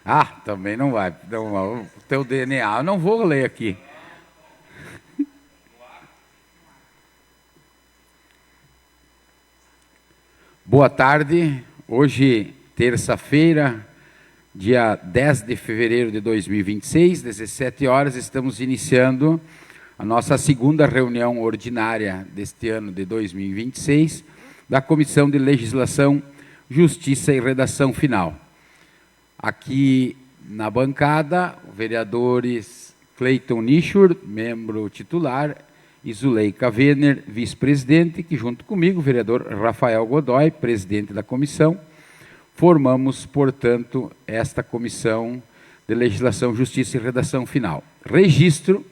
Ah, também não vai. Não, o teu DNA, eu não vou ler aqui. Boa tarde. Hoje, terça-feira, dia 10 de fevereiro de 2026, 17 horas, estamos iniciando a nossa segunda reunião ordinária deste ano de 2026, da Comissão de Legislação, Justiça e Redação Final. Aqui na bancada, vereadores Cleiton Nischur, membro titular, e Zuleika Wener, vice-presidente, que junto comigo, o vereador Rafael Godoy, presidente da comissão, formamos, portanto, esta Comissão de Legislação, Justiça e Redação Final. Registro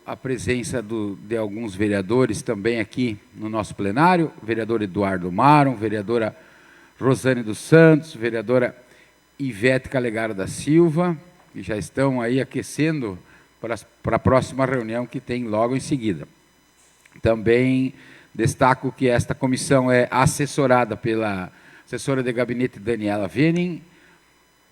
a presença de alguns vereadores também aqui no nosso plenário, vereador Eduardo Maron, vereadora Rosane dos Santos, vereadora Ivete Calegaro da Silva, que já estão aí aquecendo para a próxima reunião que tem logo em seguida. Também destaco que esta comissão é assessorada pela assessora de gabinete Daniela Venin,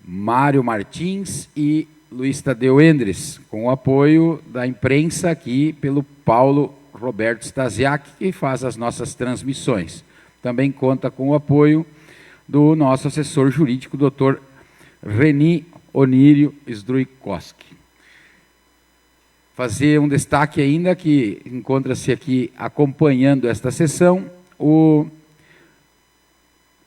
Mário Martins e Luiz Tadeu Endres, com o apoio da imprensa aqui pelo Paulo Roberto Stasiak, que faz as nossas transmissões. Também conta com o apoio do nosso assessor jurídico, doutor Reni Onírio Zdruikowski. Fazer um destaque ainda que encontra-se aqui acompanhando esta sessão, o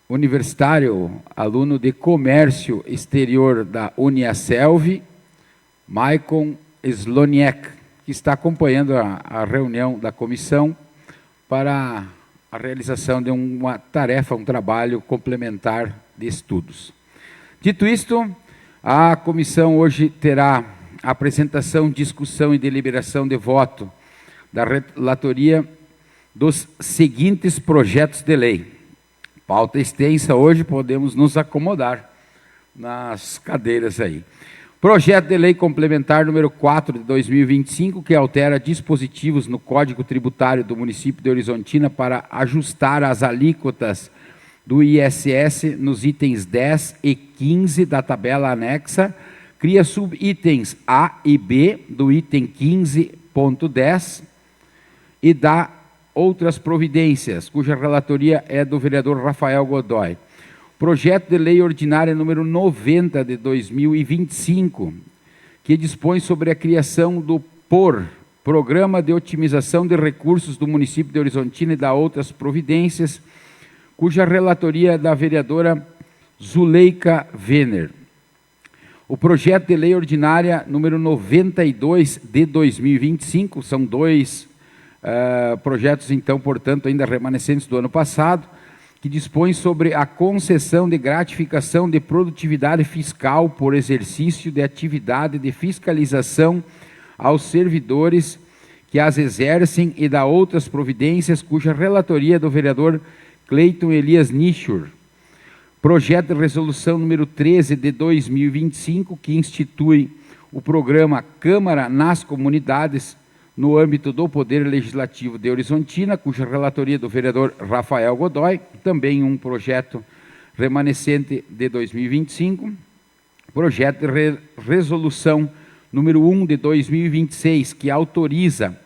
universitário, aluno de Comércio Exterior da Uniaselv, Maicon Sloniek, que está acompanhando a reunião da comissão para a realização de uma tarefa, um trabalho complementar de estudos. Dito isto, a comissão hoje terá a apresentação, discussão e deliberação de voto da relatoria dos seguintes projetos de lei. Pauta extensa hoje, podemos nos acomodar nas cadeiras aí. Projeto de lei complementar número 4 de 2025, que altera dispositivos no Código Tributário do município de Horizontina para ajustar as alíquotas do ISS nos itens 10 e 15 da tabela anexa, cria subitens A e B do item 15.10 e dá outras providências, cuja relatoria é do vereador Rafael Godoy. Projeto de lei ordinária número 90 de 2025, que dispõe sobre a criação do Programa de Otimização de Recursos do município de Horizontina e dá outras providências, cuja relatoria é da vereadora Zuleika Wener. O projeto de lei ordinária número 92 de 2025, são dois projetos, então, portanto, ainda remanescentes do ano passado, que dispõe sobre a concessão de gratificação de produtividade fiscal por exercício de atividade de fiscalização aos servidores que as exercem e dá outras providências, cuja relatoria é do vereador Cleiton Elias Nischur. Projeto de resolução número 13 de 2025, que institui o programa Câmara nas Comunidades no âmbito do Poder Legislativo de Horizontina, cuja relatoria do vereador Rafael Godoy, também um projeto remanescente de 2025. Projeto de resolução número 1 de 2026, que autoriza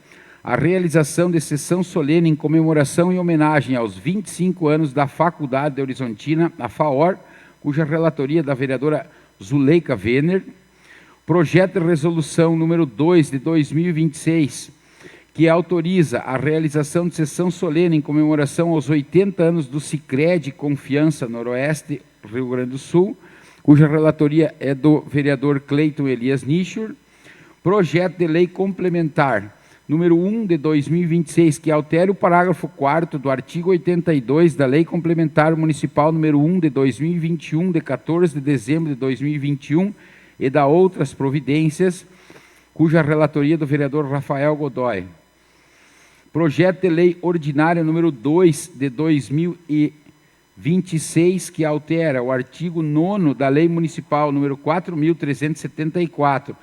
a realização de sessão solene em comemoração e homenagem aos 25 anos da Faculdade de Horizontina, a FAOR, cuja relatoria é da vereadora Zuleika Wener. Projeto de resolução número 2 de 2026, que autoriza a realização de sessão solene em comemoração aos 80 anos do Sicredi Confiança Noroeste, Rio Grande do Sul, cuja relatoria é do vereador Cleiton Elias Nischur. Projeto de lei complementar número 1 de 2026, que altera o parágrafo 4º do artigo 82 da Lei Complementar Municipal número 1 de 2021, de 14 de dezembro de 2021, e dá outras providências, cuja relatoria é do vereador Rafael Godoy. Projeto de lei ordinária número 2 de 2026, que altera o artigo 9º da Lei Municipal número 4.374,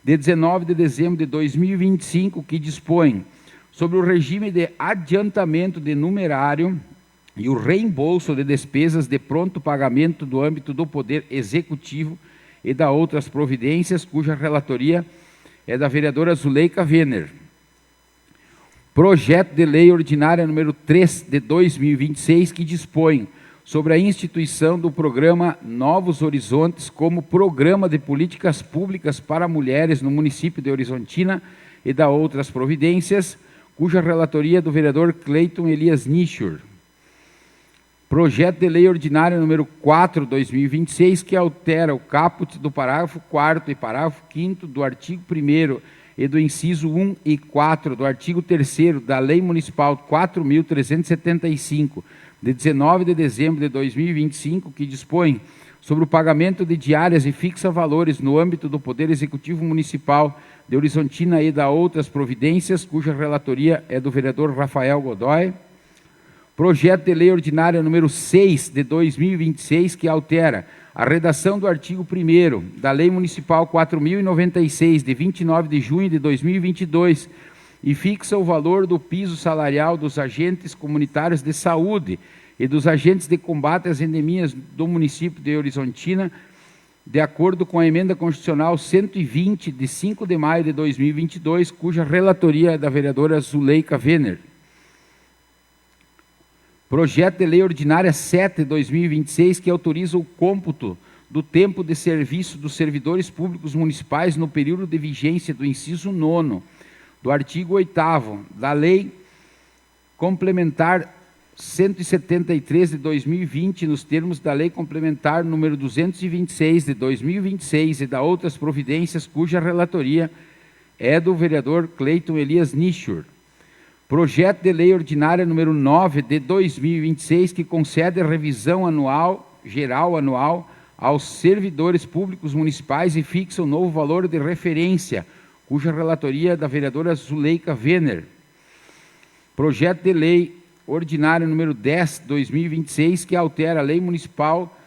de 19 de dezembro de 2025, que dispõe sobre o regime de adiantamento de numerário e o reembolso de despesas de pronto pagamento do âmbito do Poder Executivo e da outras providências, cuja relatoria é da vereadora Zuleika Venner. Projeto de Lei Ordinária número 3 de 2026, que dispõe sobre a instituição do programa Novos Horizontes como programa de políticas públicas para mulheres no município de Horizontina e da outras providências, cuja relatoria é do vereador Cleiton Elias Nichur. Projeto de Lei Ordinária número 4, 2026, que altera o caput do parágrafo 4º e parágrafo 5º do artigo 1º e do inciso 1 e 4 do artigo 3º da Lei Municipal 4.375, de 19 de dezembro de 2025, que dispõe sobre o pagamento de diárias e fixa valores no âmbito do Poder Executivo Municipal de Horizontina e da outras providências, cuja relatoria é do vereador Rafael Godoy. Projeto de Lei Ordinária número 6 de 2026, que altera a redação do artigo 1º da Lei Municipal 4.096, de 29 de junho de 2022, e fixa o valor do piso salarial dos agentes comunitários de saúde e dos agentes de combate às endemias do município de Horizontina, de acordo com a emenda constitucional 120, de 5 de maio de 2022, cuja relatoria é da vereadora Zuleika Venner. Projeto de Lei Ordinária 7 de 2026, que autoriza o cômputo do tempo de serviço dos servidores públicos municipais no período de vigência do inciso 9º, do artigo 8º da Lei Complementar 173 de 2020, nos termos da Lei Complementar número 226 de 2026 e da outras providências, cuja relatoria é do vereador Cleiton Elias Nichur. Projeto de Lei Ordinária número 9 de 2026, que concede a revisão geral anual aos servidores públicos municipais e fixa o novo valor de referência, cuja relatoria é da vereadora Zuleika Venner. Projeto de Lei Ordinária número 10 de 2026, que altera a Lei Municipal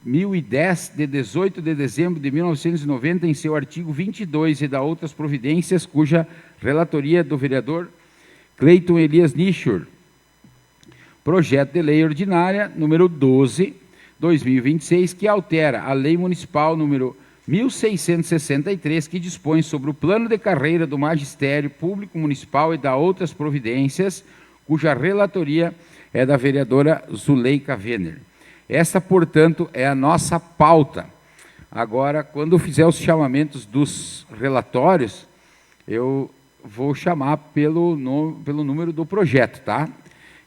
1010, de 18 de dezembro de 1990, em seu artigo 22 e da outras providências, cuja relatoria é do vereador Cleiton Elias Nichur. Projeto de Lei Ordinária número 12, 2026, que altera a Lei Municipal número 1663, que dispõe sobre o plano de carreira do Magistério Público Municipal e da outras providências, cuja relatoria é da vereadora Zuleika Venner. Essa, portanto, é a nossa pauta. Agora, quando fizer os chamamentos dos relatórios, eu vou chamar pelo número do projeto, tá?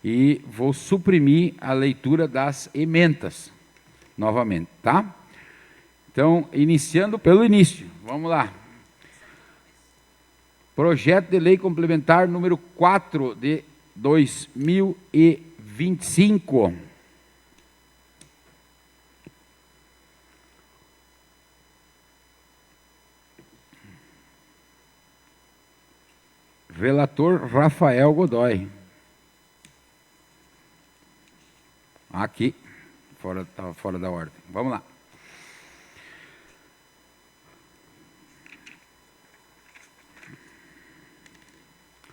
E vou suprimir a leitura das emendas, novamente, tá? Então, iniciando pelo início, vamos lá. Projeto de Lei Complementar número 4 de 2025. Relator Rafael Godoy. Aqui, estava fora da ordem. Vamos lá.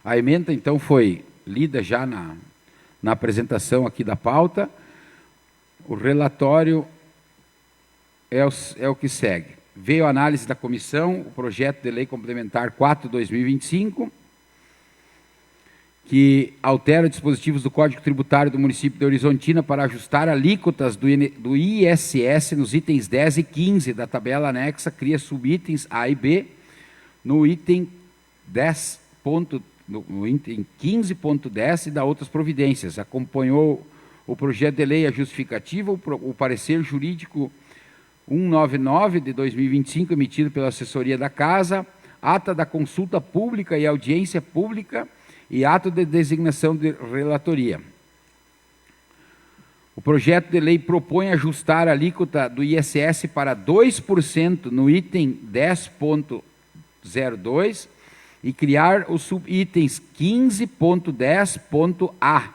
A emenda, então, foi lida já na apresentação aqui da pauta. O relatório é o que segue. Veio a análise da comissão, o projeto de Lei Complementar 4 de 2025, que altera dispositivos do Código Tributário do município de Horizontina para ajustar alíquotas do ISS nos itens 10 e 15 da tabela anexa, cria subitens A e B, no item 15.10 e da outras providências. Acompanhou o projeto de lei a justificativa, o parecer jurídico 199 de 2025, emitido pela assessoria da Casa, ata da consulta pública e audiência pública, e ato de designação de relatoria. O projeto de lei propõe ajustar a alíquota do ISS para 2% no item 10.02 e criar os subitens 15.10.A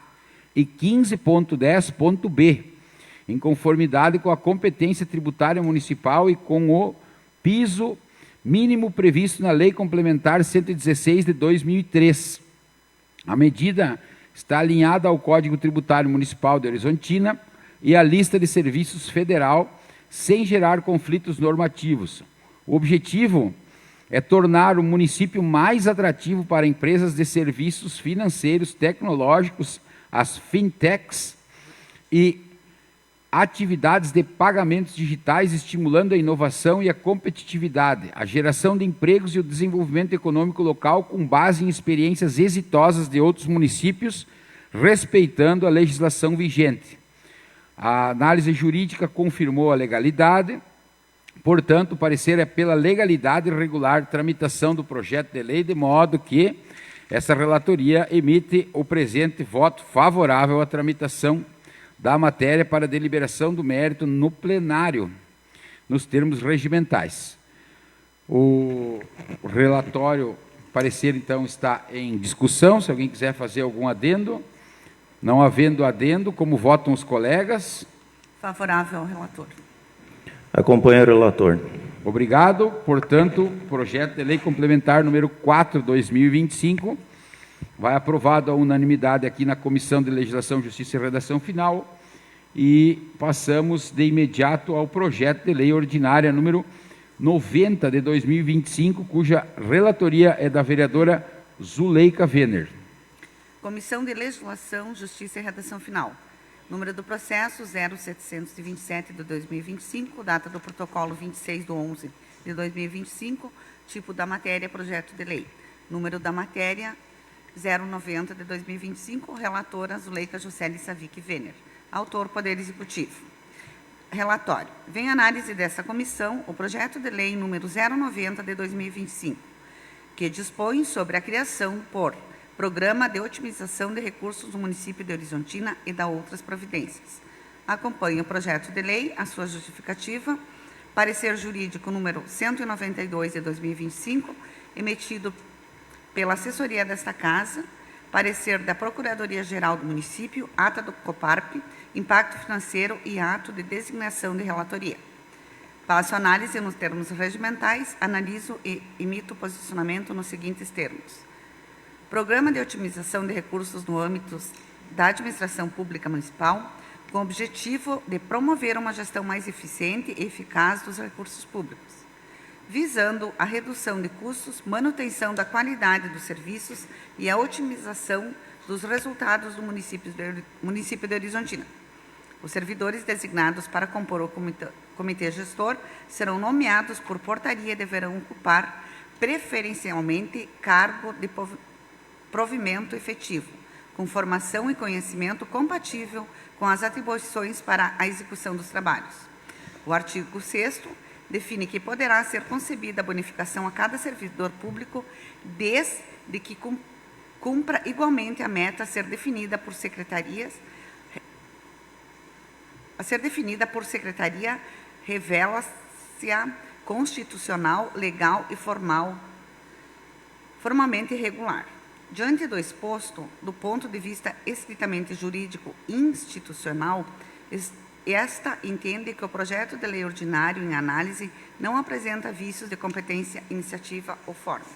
e 15.10.B, em conformidade com a competência tributária municipal e com o piso mínimo previsto na Lei Complementar 116 de 2003. A medida está alinhada ao Código Tributário Municipal de Horizontina e à lista de serviços federal, sem gerar conflitos normativos. O objetivo é tornar o município mais atrativo para empresas de serviços financeiros tecnológicos, as fintechs e atividades de pagamentos digitais, estimulando a inovação e a competitividade, a geração de empregos e o desenvolvimento econômico local com base em experiências exitosas de outros municípios, respeitando a legislação vigente. A análise jurídica confirmou a legalidade, portanto, o parecer é pela legalidade e regular tramitação do projeto de lei, de modo que essa relatoria emite o presente voto favorável à tramitação da matéria para deliberação do mérito no plenário, nos termos regimentais. O relatório, parecer, então, está em discussão. Se alguém quiser fazer algum adendo. Não havendo adendo, como votam os colegas? Favorável ao relator. Acompanha o relator. Obrigado. Portanto, projeto de lei complementar número 4/2025 vai aprovado à unanimidade aqui na Comissão de Legislação, Justiça e Redação Final. E passamos de imediato ao projeto de lei ordinária número 90 de 2025, cuja relatoria é da vereadora Zuleika Venner. Comissão de Legislação, Justiça e Redação Final. Número do processo 0727 de 2025, data do protocolo 26/11 de 2025, tipo da matéria, projeto de lei. Número da matéria 090 de 2025, relatora Zuleika Juscelia Savic Venner. Autor, Poder Executivo. Relatório. Vem análise dessa comissão o projeto de lei número 090 de 2025, que dispõe sobre a criação por Programa de Otimização de Recursos do município de Horizontina e da outras providências. Acompanha o projeto de lei, a sua justificativa, parecer jurídico número 192 de 2025, emitido pela assessoria desta Casa, parecer da Procuradoria-Geral do município, ata do Coparp, impacto financeiro e ato de designação de relatoria. Faço análise nos termos regimentais, analiso e emito posicionamento nos seguintes termos. Programa de otimização de recursos no âmbito da administração pública municipal, com o objetivo de promover uma gestão mais eficiente e eficaz dos recursos públicos, visando a redução de custos, manutenção da qualidade dos serviços e a otimização dos resultados do município de Horizontina. Os servidores designados para compor o comitê gestor serão nomeados por portaria e deverão ocupar preferencialmente cargo de provimento efetivo, com formação e conhecimento compatível com as atribuições para a execução dos trabalhos. O artigo 6º define que poderá ser concebida a bonificação a cada servidor público desde que cumpra igualmente a meta a ser definida por secretaria, revela-se-a constitucional, legal e formalmente regular. Diante do exposto, do ponto de vista estritamente jurídico institucional, esta entende que o projeto de lei ordinário em análise não apresenta vícios de competência, iniciativa ou forma.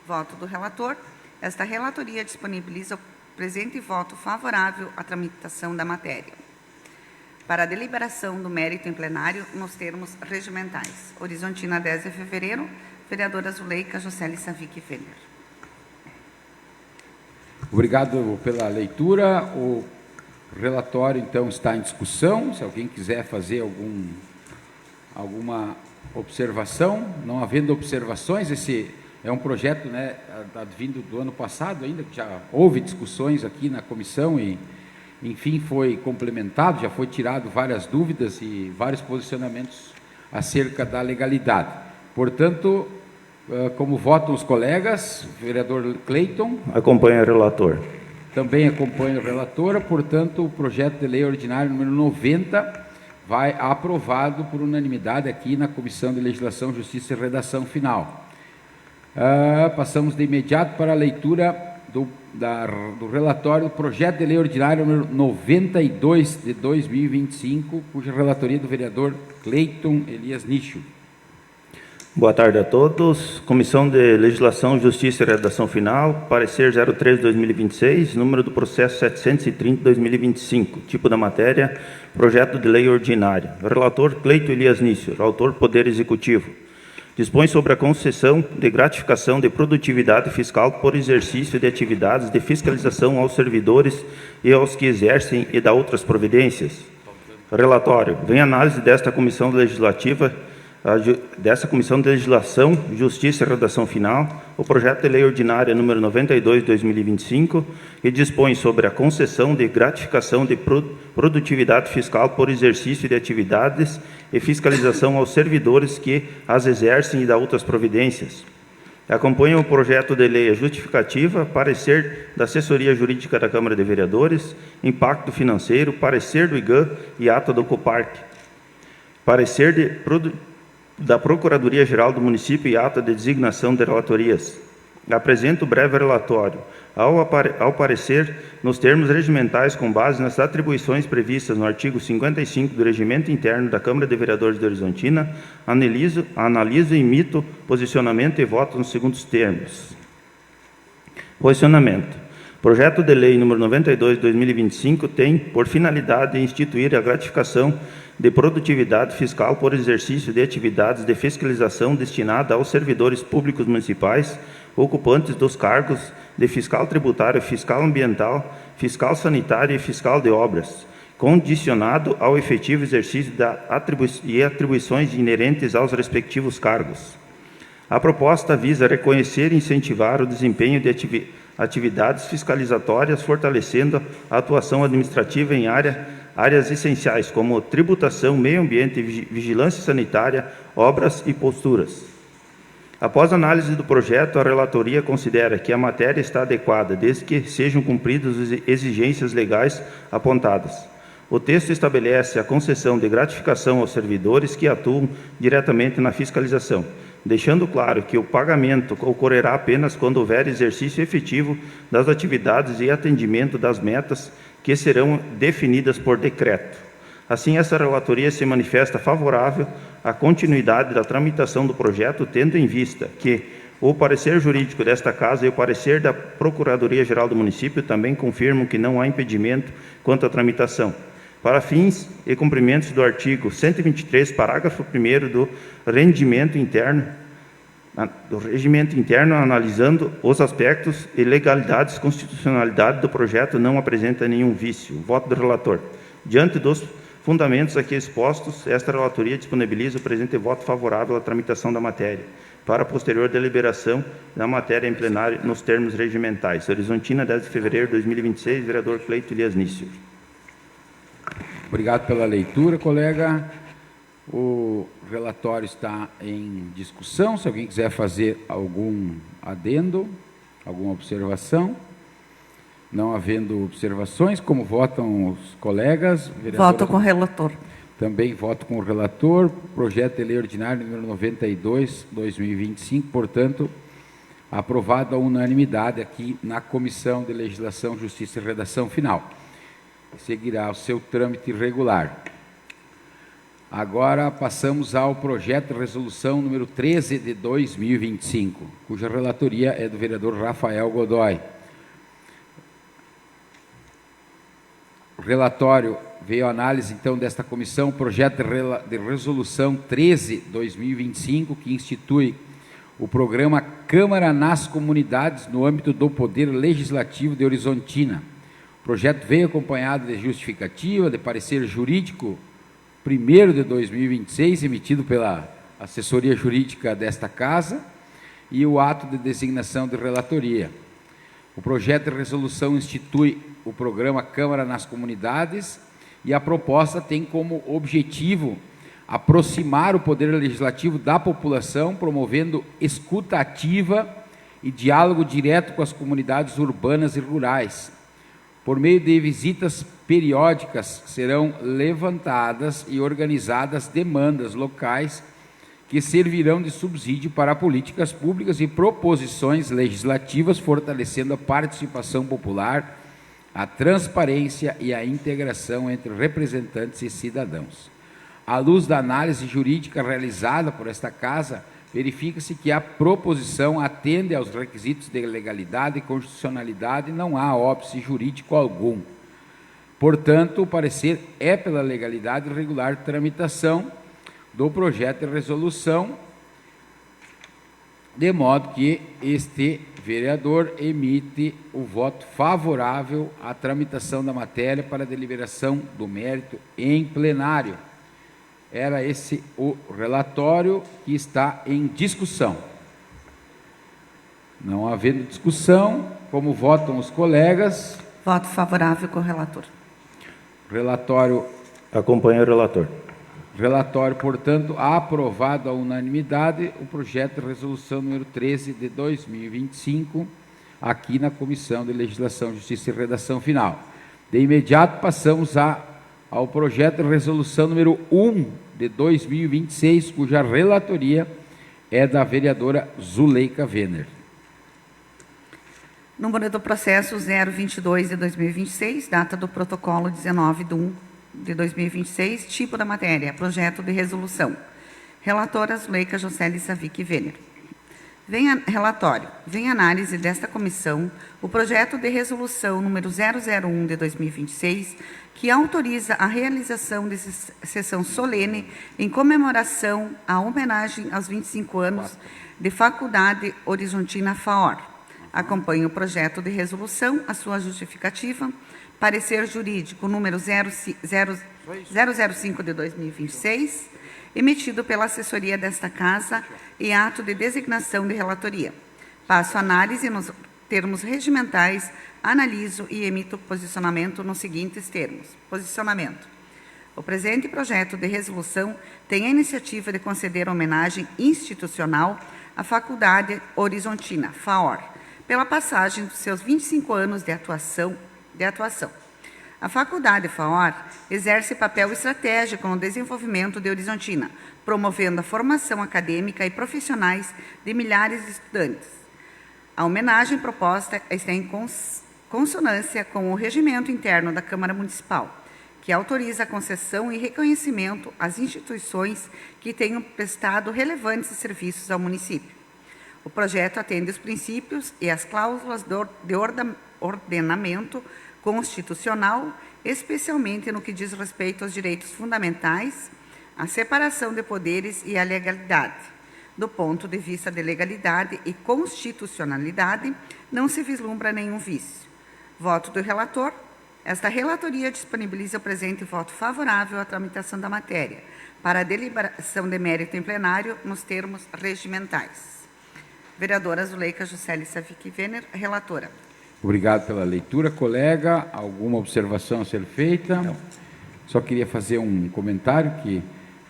Voto do relator. Esta relatoria disponibiliza o presente voto favorável à tramitação da matéria. Para a deliberação do mérito em plenário nos termos regimentais. Horizontina, 10 de fevereiro, vereadora Zuleika Juscelia Savic Venner. Obrigado pela leitura. O relatório, então, está em discussão. Se alguém quiser fazer alguma observação, não havendo observações, esse é um projeto, né, vindo do ano passado ainda, que já houve discussões aqui na comissão e, enfim, foi complementado, já foi tirado várias dúvidas e vários posicionamentos acerca da legalidade. Portanto, como votam os colegas, vereador Cleiton. Acompanha o relator. Também acompanha a relatora, portanto, o projeto de lei ordinário número 90 vai aprovado por unanimidade aqui na Comissão de Legislação, Justiça e Redação Final. Passamos de imediato para a leitura do relatório do projeto de lei ordinário número 92 de 2025, cuja relatoria do vereador Cleiton Elias Nicho. Boa tarde a todos. Comissão de Legislação, Justiça e Redação Final. Parecer 03/2026, número do processo 730/2025. Tipo da matéria, projeto de lei ordinária. Relator Cleito Elias Nício. Autor Poder Executivo. Dispõe sobre a concessão de gratificação de produtividade fiscal por exercício de atividades de fiscalização aos servidores e aos que exercem e dá outras providências. Relatório. Vem análise desta Comissão Legislativa, dessa Comissão de Legislação, Justiça e Redação Final, o projeto de lei ordinária número 92/2025, que dispõe sobre a concessão de gratificação de produtividade fiscal por exercício de atividades e fiscalização aos servidores que as exercem e dá outras providências. Acompanha o projeto de lei a justificativa, parecer da Assessoria Jurídica da Câmara de Vereadores, impacto financeiro, parecer do IGAM e ata do COPARC. Parecer da Procuradoria-Geral do Município e ata de designação de relatorias. Apresento breve relatório. Ao parecer, nos termos regimentais, com base nas atribuições previstas no artigo 55 do Regimento Interno da Câmara de Vereadores de Horizontina, analiso e emito posicionamento e voto nos seguintes termos. Posicionamento. Projeto de lei número 92/2025 tem por finalidade instituir a gratificação de produtividade fiscal por exercício de atividades de fiscalização destinada aos servidores públicos municipais, ocupantes dos cargos de fiscal tributário, fiscal ambiental, fiscal sanitário e fiscal de obras, condicionado ao efetivo exercício e atribuições inerentes aos respectivos cargos. A proposta visa reconhecer e incentivar o desempenho de atividades fiscalizatórias, fortalecendo a atuação administrativa em áreas essenciais, como tributação, meio ambiente, vigilância sanitária, obras e posturas. Após análise do projeto, a relatoria considera que a matéria está adequada, desde que sejam cumpridas as exigências legais apontadas. O texto estabelece a concessão de gratificação aos servidores que atuam diretamente na fiscalização, deixando claro que o pagamento ocorrerá apenas quando houver exercício efetivo das atividades e atendimento das metas que serão definidas por decreto. Assim, essa relatoria se manifesta favorável à continuidade da tramitação do projeto, tendo em vista que o parecer jurídico desta Casa e o parecer da Procuradoria-Geral do Município também confirmam que não há impedimento quanto à tramitação. Para fins e cumprimentos do artigo 123, parágrafo 1º do Regimento Interno, analisando os aspectos e legalidades, constitucionalidade do projeto, não apresenta nenhum vício. Voto do relator. Diante dos fundamentos aqui expostos, esta relatoria disponibiliza o presente voto favorável à tramitação da matéria, para a posterior deliberação da matéria em plenário nos termos regimentais. Horizontina, 10 de fevereiro de 2026, vereador Cleito Elias Nício. Obrigado pela leitura, colega. O relatório está em discussão. Se alguém quiser fazer algum adendo, alguma observação. Não havendo observações, como votam os colegas? Voto com o relator. Também voto com o relator. Projeto de lei ordinário número 92/2025, portanto, aprovado à unanimidade aqui na Comissão de Legislação, Justiça e Redação Final. Seguirá o seu trâmite regular. Agora passamos ao projeto de resolução número 13 de 2025, cuja relatoria é do vereador Rafael Godoy. O relatório veio à análise, então, desta comissão, projeto de resolução 13/2025, que institui o programa Câmara nas Comunidades no âmbito do Poder Legislativo de Horizontina. O projeto veio acompanhado de justificativa, de parecer jurídico 1º de 2026, emitido pela assessoria jurídica desta Casa, e o ato de designação de relatoria. O projeto de resolução institui o programa Câmara nas Comunidades e a proposta tem como objetivo aproximar o Poder Legislativo da população, promovendo escuta ativa e diálogo direto com as comunidades urbanas e rurais. Por meio de visitas periódicas, serão levantadas e organizadas demandas locais que servirão de subsídio para políticas públicas e proposições legislativas, fortalecendo a participação popular, a transparência e a integração entre representantes e cidadãos. À luz da análise jurídica realizada por esta Casa, verifica-se que a proposição atende aos requisitos de legalidade e constitucionalidade e não há óbice jurídico algum. Portanto, o parecer é pela legalidade e regular tramitação do projeto de resolução, de modo que este vereador emite o voto favorável à tramitação da matéria para a deliberação do mérito em plenário. Era esse o relatório que está em discussão. Não havendo discussão, como votam os colegas? Voto favorável com o relator. Relatório. Acompanha o relator. Relatório, portanto, aprovado à unanimidade o projeto de resolução número 13 de 2025, aqui na Comissão de Legislação, Justiça e Redação Final. De imediato, passamos ao projeto de resolução número 1 de 2026, cuja relatoria é da vereadora Zuleika Venner. Número do processo 022 de 2026, data do protocolo 19/1 de 2026, tipo da matéria, projeto de resolução. Relatora Zuleika Jocelyn Savic Venner. Relatório. Vem análise desta comissão o projeto de resolução número 001 de 2026, que autoriza a realização de sessão solene em comemoração à homenagem aos 25 anos de Faculdade Horizontina FAOR. Acompanhe o projeto de resolução, a sua justificativa, parecer jurídico número 005 de 2026, emitido pela assessoria desta Casa e ato de designação de relatoria. Passo a análise nos termos regimentais, analiso e emito posicionamento nos seguintes termos. Posicionamento. O presente projeto de resolução tem a iniciativa de conceder homenagem institucional à Faculdade Horizontina, FAOR, pela passagem dos seus 25 anos de atuação. A Faculdade FAOR exerce papel estratégico no desenvolvimento de Horizontina, promovendo a formação acadêmica e profissionais de milhares de estudantes. A homenagem proposta está em consonância com o regimento interno da Câmara Municipal, que autoriza a concessão e reconhecimento às instituições que tenham prestado relevantes serviços ao município. O projeto atende os princípios e as cláusulas de ordenamento constitucional, especialmente no que diz respeito aos direitos fundamentais, à separação de poderes e à legalidade. Do ponto de vista de legalidade e constitucionalidade, não se vislumbra nenhum vício. Voto do relator. Esta relatoria disponibiliza o presente voto favorável à tramitação da matéria, para a deliberação de mérito em plenário nos termos regimentais. Vereadora Zuleika Jocelyn Savic Venner, relatora. Obrigado pela leitura, colega. Alguma observação a ser feita? Não. Só queria fazer um comentário que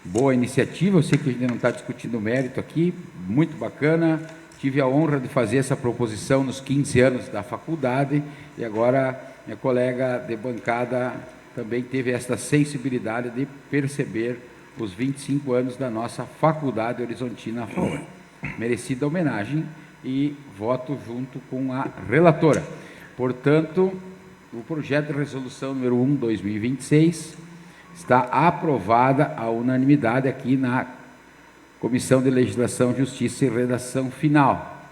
boa iniciativa. Eu sei que a gente não está discutindo o mérito aqui, muito bacana. Tive a honra de fazer essa proposição nos 15 anos da faculdade e agora minha colega de bancada também teve esta sensibilidade de perceber os 25 anos da nossa Faculdade Horizontina FAOR. Merecida homenagem e voto junto com a relatora. Portanto, o projeto de resolução número 1, 2026, está aprovada à unanimidade aqui na Comissão de Legislação, Justiça e Redação Final.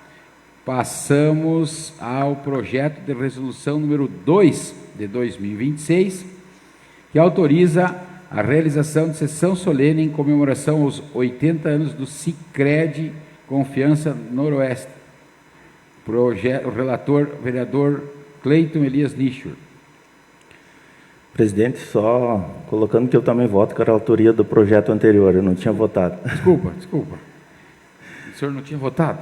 Passamos ao projeto de resolução número 2 de 2026, que autoriza a realização de sessão solene em comemoração aos 80 anos do Sicredi Confiança Noroeste. O relator, vereador Cleiton Elias Nischur. Presidente, só colocando que eu também voto com a relatoria do projeto anterior, eu não tinha votado. Desculpa. O senhor não tinha votado?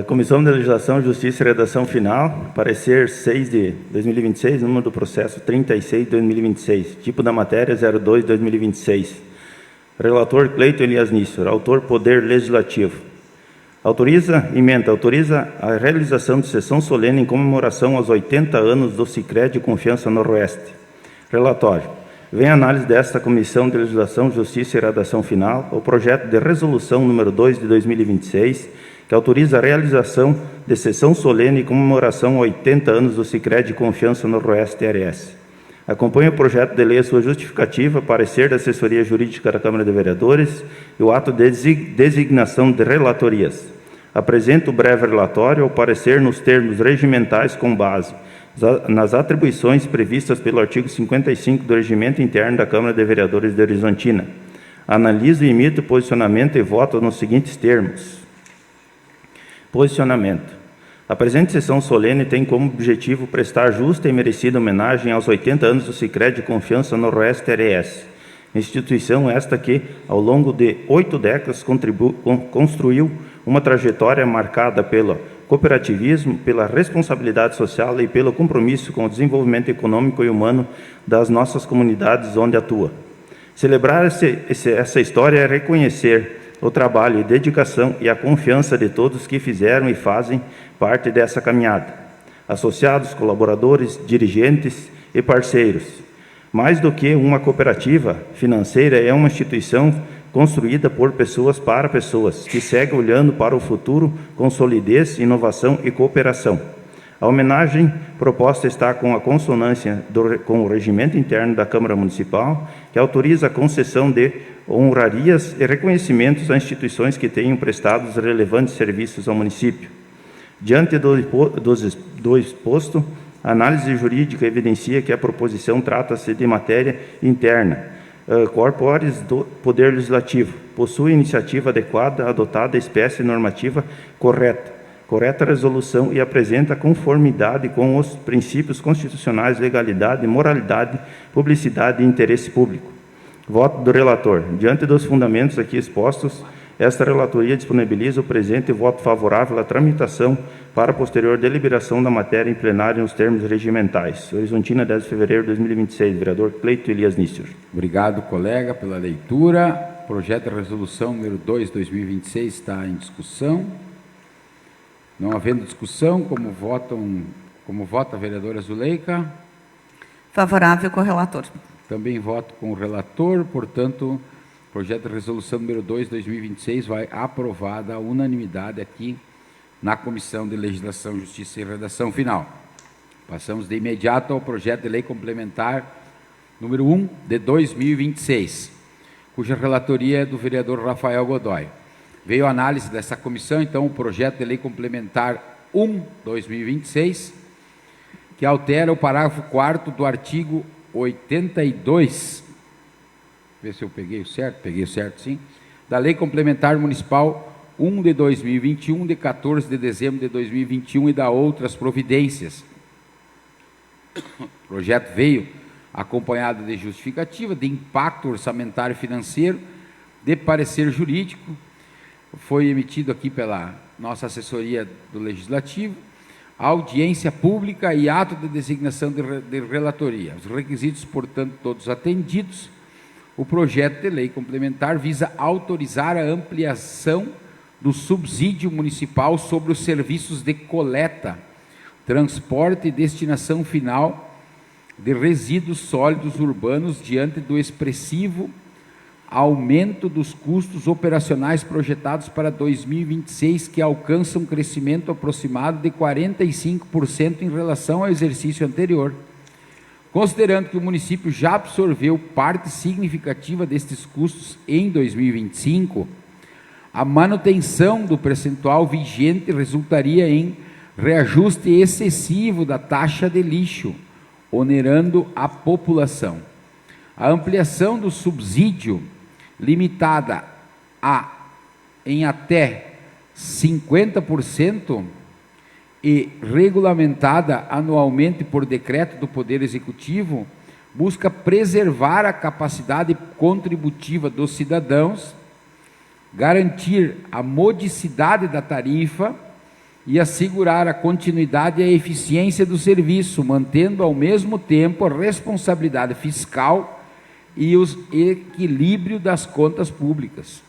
Comissão de Legislação, Justiça e Redação Final, parecer 6 de 2026, número do processo 36 de 2026, tipo da matéria 02 de 2026. Relator Cleiton Elias Nischur, autor Poder Legislativo. Autoriza a realização de sessão solene em comemoração aos 80 anos do Sicredi Confiança Noroeste. Relatório. Vem análise desta Comissão de Legislação, Justiça e Redação Final, o projeto de resolução número 2 de 2026, que autoriza a realização de sessão solene em comemoração aos 80 anos do Sicredi Confiança Noroeste RS. Acompanha o projeto de lei a sua justificativa, parecer da assessoria jurídica da Câmara de Vereadores e o ato de designação de relatorias. Apresenta o breve relatório ao parecer nos termos regimentais com base nas atribuições previstas pelo artigo 55 do Regimento Interno da Câmara de Vereadores de Horizontina. Analiso e emito posicionamento e voto nos seguintes termos. Posicionamento. A presente sessão solene tem como objetivo prestar justa e merecida homenagem aos 80 anos do Sicredi de Confiança Noroeste RS, instituição esta que, ao longo de 8 décadas, construiu uma trajetória marcada pelo cooperativismo, pela responsabilidade social e pelo compromisso com o desenvolvimento econômico e humano das nossas comunidades onde atua. Celebrar essa história é reconhecer o trabalho e dedicação e a confiança de todos que fizeram e fazem parte dessa caminhada. Associados, colaboradores, dirigentes e parceiros. Mais do que uma cooperativa financeira, é uma instituição construída por pessoas para pessoas, que segue olhando para o futuro com solidez, inovação e cooperação. A homenagem proposta está com a consonância com o regimento interno da Câmara Municipal, que autoriza a concessão de honrarias e reconhecimentos a instituições que tenham prestado os relevantes serviços ao município. Diante do exposto, a análise jurídica evidencia que a proposição trata-se de matéria interna, corporis do Poder Legislativo, possui iniciativa adequada, adotada a espécie normativa correta resolução e apresenta conformidade com os princípios constitucionais, legalidade, moralidade, publicidade e interesse público. Voto do relator. Diante dos fundamentos aqui expostos, esta relatoria disponibiliza o presente voto favorável à tramitação para posterior deliberação da matéria em plenário nos termos regimentais. Horizontina, 10 de fevereiro de 2026. Vereador Cleito Elias Nício. Obrigado, colega, pela leitura. Projeto de resolução número 2, 2026, está em discussão. Não havendo discussão, como vota a vereadora Zuleika? Favorável com o relator. Também voto com o relator, portanto, projeto de resolução número 2, 2026, vai aprovada à unanimidade aqui na Comissão de Legislação, Justiça e Redação Final. Passamos de imediato ao projeto de lei complementar número 1 de 2026, cuja relatoria é do vereador Rafael Godoy. Veio a análise dessa comissão, então, o projeto de lei complementar 1, 2026, que altera o parágrafo 4º do artigo 82, ver se eu peguei o certo sim, da Lei Complementar Municipal 1 de 2021, de 14 de dezembro de 2021 e da outras providências. O projeto veio acompanhado de justificativa, de impacto orçamentário e financeiro, de parecer jurídico, foi emitido aqui pela nossa assessoria do Legislativo, audiência pública e ato de designação de relatoria. Os requisitos, portanto, todos atendidos. O projeto de lei complementar visa autorizar a ampliação do subsídio municipal sobre os serviços de coleta, transporte e destinação final de resíduos sólidos urbanos diante do expressivo aumento dos custos operacionais projetados para 2026, que alcançam um crescimento aproximado de 45% em relação ao exercício anterior. Considerando que o município já absorveu parte significativa destes custos em 2025, a manutenção do percentual vigente resultaria em reajuste excessivo da taxa de lixo, onerando a população. A ampliação do subsídio, limitada em até 50%, e regulamentada anualmente por decreto do Poder Executivo, busca preservar a capacidade contributiva dos cidadãos, garantir a modicidade da tarifa e assegurar a continuidade e a eficiência do serviço, mantendo ao mesmo tempo a responsabilidade fiscal e o equilíbrio das contas públicas.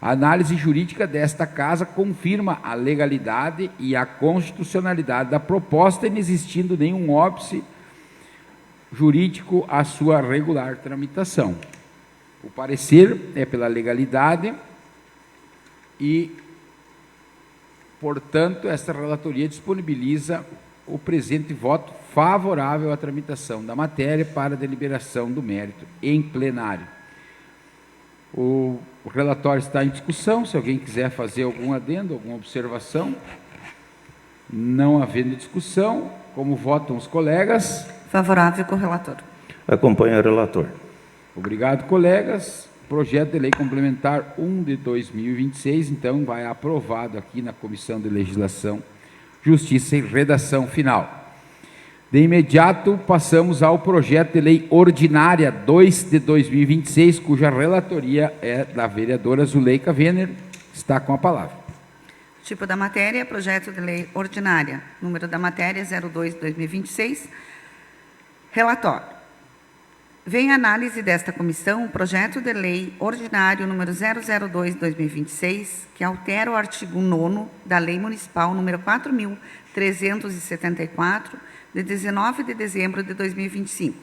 A análise jurídica desta Casa confirma a legalidade e a constitucionalidade da proposta, inexistindo nenhum óbice jurídico à sua regular tramitação. O parecer é pela legalidade e, portanto, esta relatoria disponibiliza o presente voto favorável à tramitação da matéria para deliberação do mérito em plenário. O relatório está em discussão. Se alguém quiser fazer algum adendo, alguma observação. Não havendo discussão, como votam os colegas? Favorável com o relator. Acompanho o relator. Obrigado, colegas. Projeto de Lei Complementar 1 de 2026, então, vai aprovado aqui na Comissão de Legislação, Justiça e Redação Final. De imediato, passamos ao Projeto de Lei Ordinária 2 de 2026, cuja relatoria é da vereadora Zuleika Venner. Está com a palavra. Tipo da matéria, projeto de lei ordinária. Número da matéria 02 de 2026. Relatório. Vem a análise desta comissão o projeto de lei ordinário número 002 de 2026, que altera o artigo 9º da Lei Municipal número 4.374, de 19 de dezembro de 2025,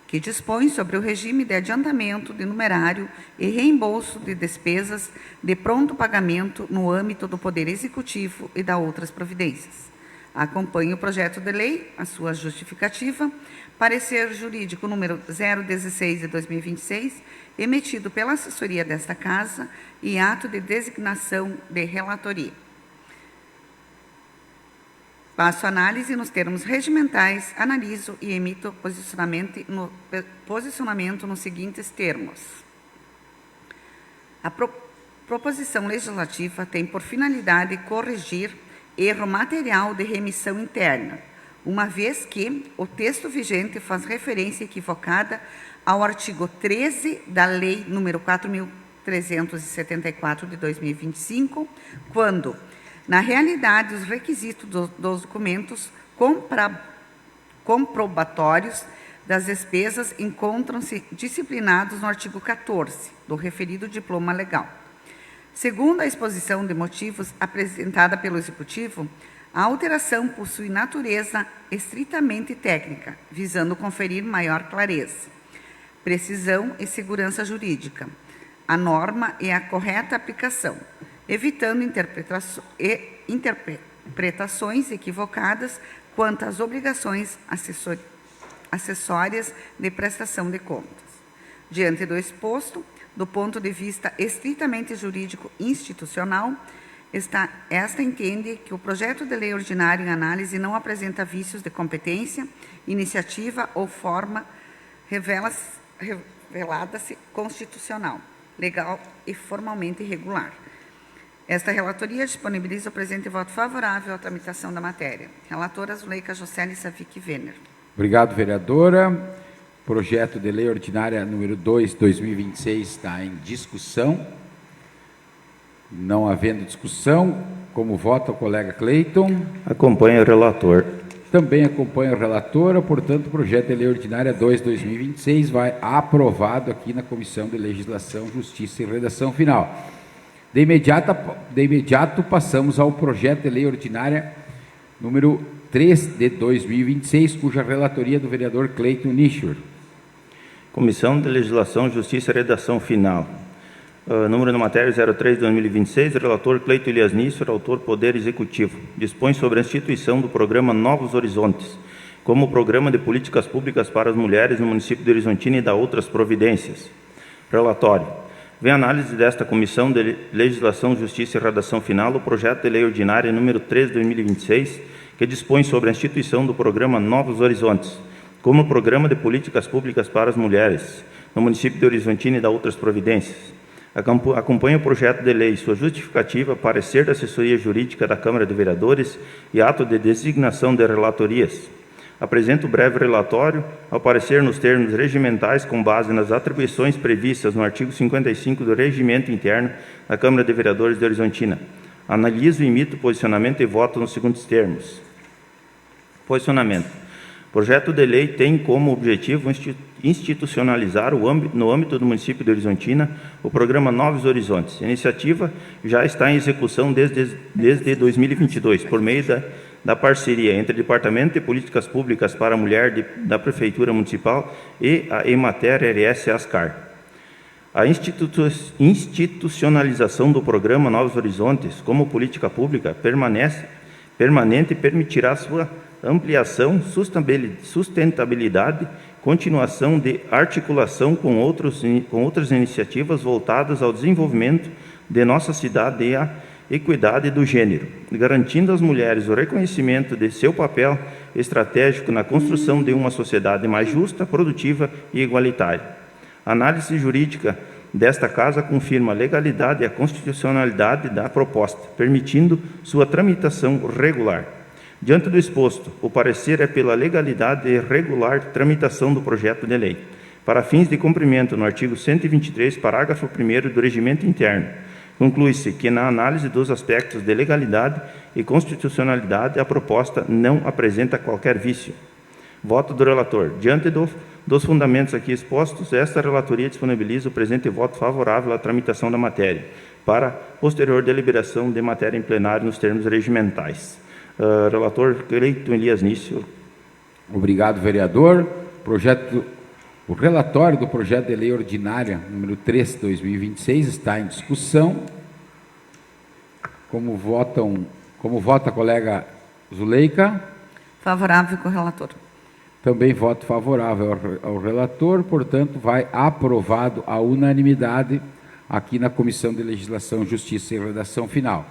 que dispõe sobre o regime de adiantamento de numerário e reembolso de despesas de pronto pagamento no âmbito do Poder Executivo e da outras providências. Acompanhe o projeto de lei, a sua justificativa, parecer jurídico número 016 de 2026, emitido pela assessoria desta Casa e ato de designação de relatoria. Faço análise nos termos regimentais, analiso e emito posicionamento nos seguintes termos. A proposição legislativa tem por finalidade corrigir erro material de remissão interna, uma vez que o texto vigente faz referência equivocada ao artigo 13 da Lei nº 4.374 de 2025, quando, na realidade, os requisitos dos documentos comprobatórios das despesas encontram-se disciplinados no artigo 14 do referido diploma legal. Segundo a exposição de motivos apresentada pelo Executivo, a alteração possui natureza estritamente técnica, visando conferir maior clareza, precisão e segurança jurídica, a norma e a correta aplicação, evitando interpretações equivocadas quanto às obrigações acessórias de prestação de contas. Diante do exposto, do ponto de vista estritamente jurídico-institucional, esta entende que o projeto de lei ordinário em análise não apresenta vícios de competência, iniciativa ou forma revelada-se constitucional, legal e formalmente regular. Esta relatoria disponibiliza o presente voto favorável à tramitação da matéria. Relatora Zuleika Jocelyn Savic Venner. Obrigado, vereadora. Projeto de lei ordinária número 2, 2026, está em discussão. Não havendo discussão, como vota o colega Cleiton? Acompanha o relator. Também acompanha a relatora, portanto, o projeto de lei ordinária 2, 2026 vai aprovado aqui na Comissão de Legislação, Justiça e Redação Final. De imediato, passamos ao projeto de lei ordinária número 3 de 2026, cuja relatoria do vereador Cleiton Nischur. Comissão de Legislação, Justiça e Redação Final. Número da matéria 03 de 2026, relator Cleiton Elias Nischur, autor Poder Executivo. Dispõe sobre a instituição do programa Novos Horizontes, como programa de políticas públicas para as mulheres no município de Horizontina e da outras providências. Relatório. Vem a análise desta Comissão de Legislação, Justiça e Redação Final o projeto de lei ordinária número 3 de 2026, que dispõe sobre a instituição do programa Novos Horizontes, como programa de políticas públicas para as mulheres no município de Horizontina e da outras providências. Acompanha o projeto de lei, sua justificativa, parecer da assessoria jurídica da Câmara de Vereadores e ato de designação de relatorias. Apresento o breve relatório, ao parecer nos termos regimentais com base nas atribuições previstas no artigo 55 do Regimento Interno da Câmara de Vereadores de Horizontina. Analiso e emito posicionamento e voto nos seguintes termos. Posicionamento. O projeto de lei tem como objetivo institucionalizar no âmbito do município de Horizontina o programa Novos Horizontes. A iniciativa já está em execução desde 2022, por meio da parceria entre o Departamento de Políticas Públicas para a Mulher da Prefeitura Municipal e a Emater RS Ascar. A institucionalização do programa Novos Horizontes como política pública permanente permitirá sua ampliação, sustentabilidade, continuação de articulação com outras iniciativas voltadas ao desenvolvimento de nossa cidade e à equidade do gênero, garantindo às mulheres o reconhecimento de seu papel estratégico na construção de uma sociedade mais justa, produtiva e igualitária. A análise jurídica desta Casa confirma a legalidade e a constitucionalidade da proposta, permitindo sua tramitação regular. Diante do exposto, o parecer é pela legalidade e regular tramitação do projeto de lei, para fins de cumprimento no artigo 123, parágrafo 1º do Regimento Interno. Conclui-se que, na análise dos aspectos de legalidade e constitucionalidade, a proposta não apresenta qualquer vício. Voto do relator. Diante dos fundamentos aqui expostos, esta relatoria disponibiliza o presente voto favorável à tramitação da matéria, para posterior deliberação de matéria em plenário nos termos regimentais. Relator Cleiton Elias Nício. Obrigado, vereador. O relatório do projeto de lei ordinária número 3, 2026, está em discussão. Como vota a colega Zuleika? Favorável com o relator. Também voto favorável ao relator, portanto, vai aprovado à unanimidade aqui na Comissão de Legislação, Justiça e Redação Final.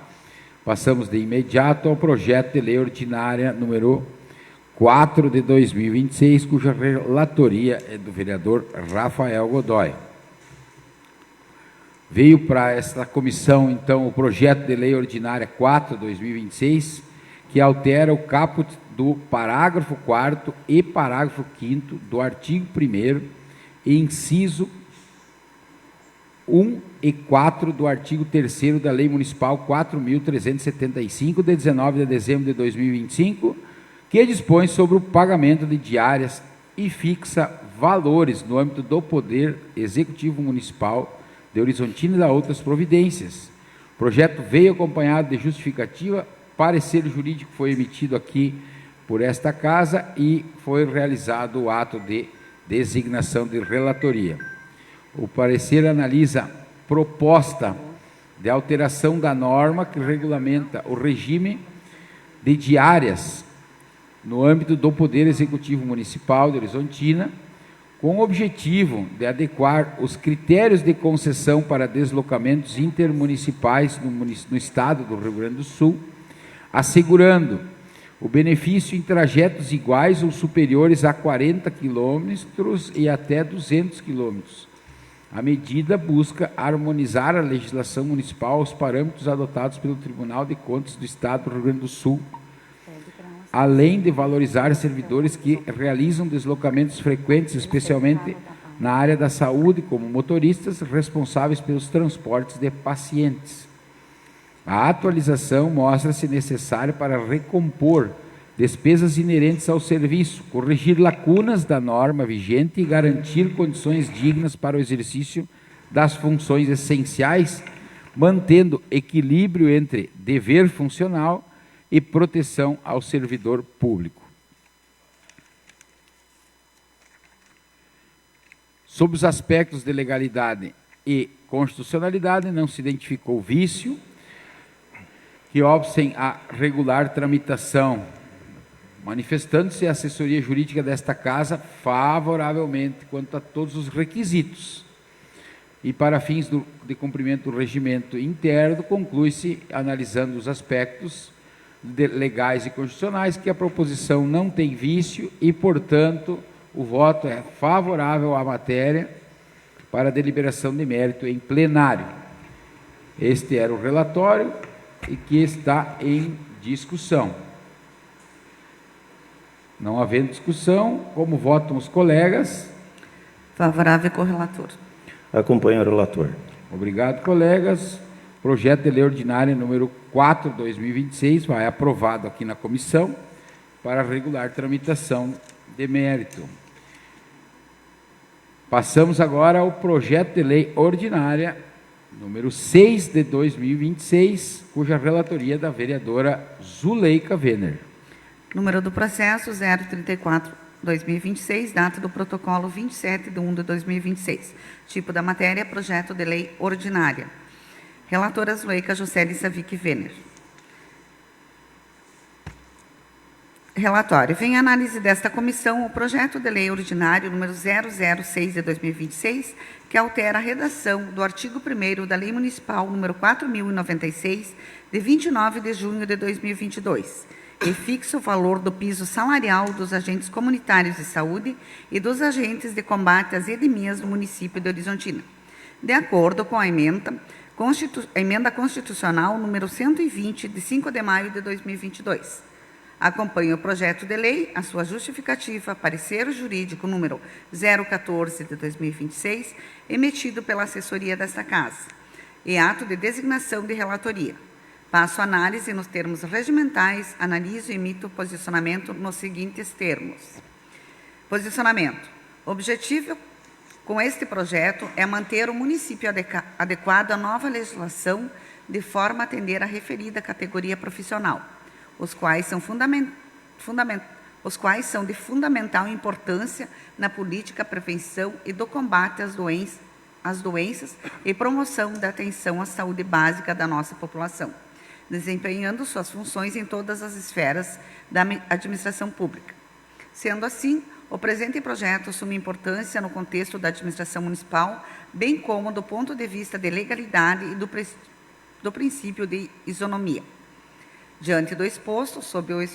Passamos de imediato ao projeto de lei ordinária número 4 de 2026, cuja relatoria é do vereador Rafael Godoy. Veio para esta comissão, então, o projeto de lei ordinária 4 de 2026, que altera o caput do parágrafo 4º e parágrafo 5º do artigo 1º e inciso 1 e 4 do artigo 3º da Lei Municipal 4.375, de 19 de dezembro de 2025, que dispõe sobre o pagamento de diárias e fixa valores no âmbito do Poder Executivo Municipal de Horizontina e da outras providências. O projeto veio acompanhado de justificativa, parecer jurídico foi emitido aqui por esta Casa e foi realizado o ato de designação de relatoria. O parecer analisa proposta de alteração da norma que regulamenta o regime de diárias no âmbito do Poder Executivo Municipal de Horizontina, com o objetivo de adequar os critérios de concessão para deslocamentos intermunicipais no Estado do Rio Grande do Sul, assegurando o benefício em trajetos iguais ou superiores a 40 quilômetros e até 200 quilômetros. A medida busca harmonizar a legislação municipal aos parâmetros adotados pelo Tribunal de Contas do Estado do Rio Grande do Sul, além de valorizar servidores que realizam deslocamentos frequentes, especialmente na área da saúde, como motoristas responsáveis pelos transportes de pacientes. A atualização mostra-se necessária para recompor despesas inerentes ao serviço, corrigir lacunas da norma vigente e garantir condições dignas para o exercício das funções essenciais, mantendo equilíbrio entre dever funcional e proteção ao servidor público. Sob os aspectos de legalidade e constitucionalidade, não se identificou vício que obstem a regular tramitação, manifestando-se a assessoria jurídica desta Casa favoravelmente quanto a todos os requisitos. E para fins de cumprimento do regimento interno, conclui-se, analisando os aspectos legais e constitucionais, que a proposição não tem vício e, portanto, o voto é favorável à matéria para deliberação de mérito em plenário. Este era o relatório e que está em discussão. Não havendo discussão, como votam os colegas? Favorável com o relator. Acompanho o relator. Obrigado, colegas. Projeto de lei ordinária número 4, 2026, vai aprovado aqui na comissão para regular tramitação de mérito. Passamos agora ao projeto de lei ordinária número 6 de 2026, cuja relatoria é da vereadora Zuleika Venner. Número do processo 034/2026, data do protocolo 27/1/2026. Tipo da matéria, projeto de lei ordinária. Relatora Zuleika Juscelia Savic Venner. Relatório. Vem a análise desta comissão o projeto de lei ordinário número 006 de 2026, que altera a redação do artigo 1º da Lei Municipal número 4.096, de 29 de junho de 2022, e fixa o valor do piso salarial dos agentes comunitários de saúde e dos agentes de combate às epidemias do município de Horizontina, de acordo com a emenda constitucional número 120, de 5 de maio de 2022. Acompanha o projeto de lei, a sua justificativa, parecer jurídico número 014 de 2026, emitido pela assessoria desta Casa, e ato de designação de relatoria. Passo a análise nos termos regimentais, analiso e emito posicionamento nos seguintes termos. Posicionamento. O objetivo com este projeto é manter o município adequado à nova legislação de forma a atender a referida categoria profissional, os quais são de fundamental importância na política, prevenção e do combate às doenças e promoção da atenção à saúde básica da nossa população, desempenhando suas funções em todas as esferas da administração pública. Sendo assim, o presente projeto assume importância no contexto da administração municipal, bem como do ponto de vista de legalidade e do princípio de isonomia. Diante do exposto, sob o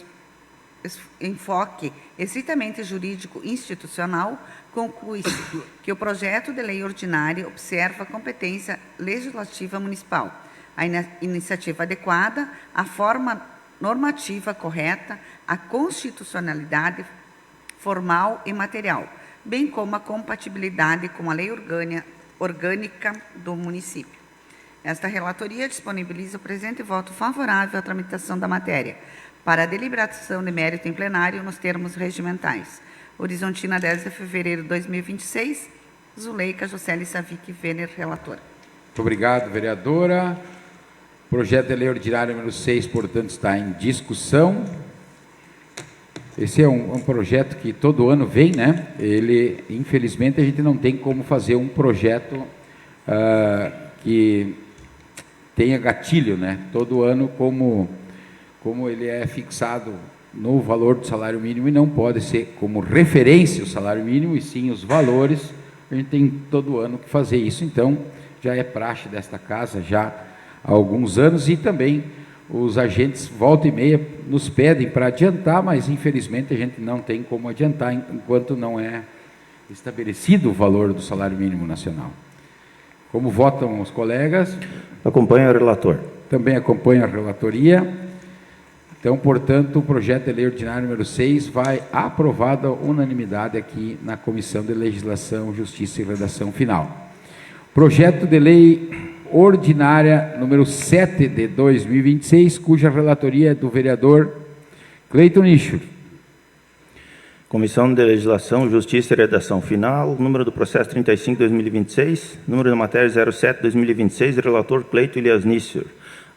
enfoque estritamente jurídico-institucional, conclui-se que o projeto de lei ordinária observa a competência legislativa municipal, a iniciativa adequada, a forma normativa correta, a constitucionalidade formal e material, bem como a compatibilidade com a lei orgânica do município. Esta relatoria disponibiliza o presente voto favorável à tramitação da matéria, para a deliberação de mérito em plenário nos termos regimentais. Horizontina, 10 de fevereiro de 2026, Zuleika Juscelia Savic Vener, relatora. Muito obrigado, vereadora. O projeto de lei ordinário número 6, portanto, está em discussão. Esse é um projeto que todo ano vem, né? Ele, infelizmente, a gente não tem como fazer um projeto que tenha gatilho, né? Todo ano, como ele é fixado no valor do salário mínimo e não pode ser como referência o salário mínimo, e sim os valores, a gente tem todo ano que fazer isso. Então, já é praxe desta casa já há alguns anos, e também os agentes, volta e meia, nos pedem para adiantar, mas infelizmente a gente não tem como adiantar enquanto não é estabelecido o valor do salário mínimo nacional. Como votam os colegas? Acompanha o relator. Também acompanha a relatoria. Então, portanto, o projeto de lei ordinário número 6 vai aprovado à unanimidade aqui na Comissão de Legislação, Justiça e Redação Final. Projeto de lei ordinária número 7 de 2026, cuja relatoria é do vereador Cleiton Nicho. Comissão de Legislação, Justiça e Redação Final, número do processo 35/2026, número da matéria 07/2026, relator Cleiton Elias Nício.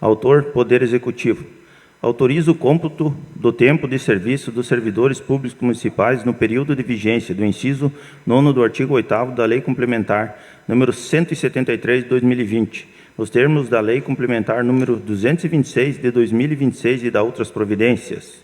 Autor, Poder Executivo. Autoriza o cômputo do tempo de serviço dos servidores públicos municipais no período de vigência do inciso 9º do artigo 8º da Lei Complementar número 173 de 2020, nos termos da Lei Complementar número 226 de 2026 e da outras providências.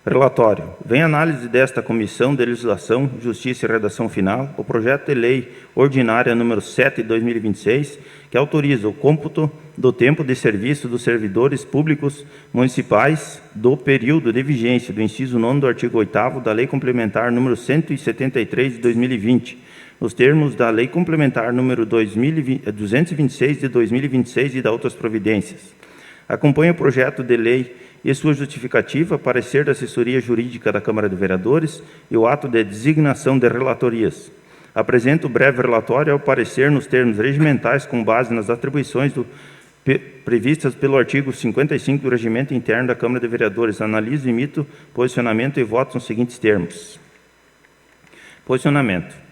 Relatório. Vem análise desta Comissão de Legislação, Justiça e Redação Final, o projeto de lei ordinária número 7 de 2026, que autoriza o cômputo do tempo de serviço dos servidores públicos municipais do período de vigência do inciso 9º do artigo 8º da Lei Complementar número 173 de 2020, nos termos da Lei Complementar número 226 de 2026 e da outras providências. Acompanha o projeto de lei e sua justificativa, parecer da assessoria jurídica da Câmara de Vereadores e o ato de designação de relatorias. Apresento o breve relatório ao parecer nos termos regimentais com base nas atribuições previstas pelo artigo 55 do Regimento Interno da Câmara de Vereadores. Analiso, emito posicionamento e voto nos seguintes termos. Posicionamento.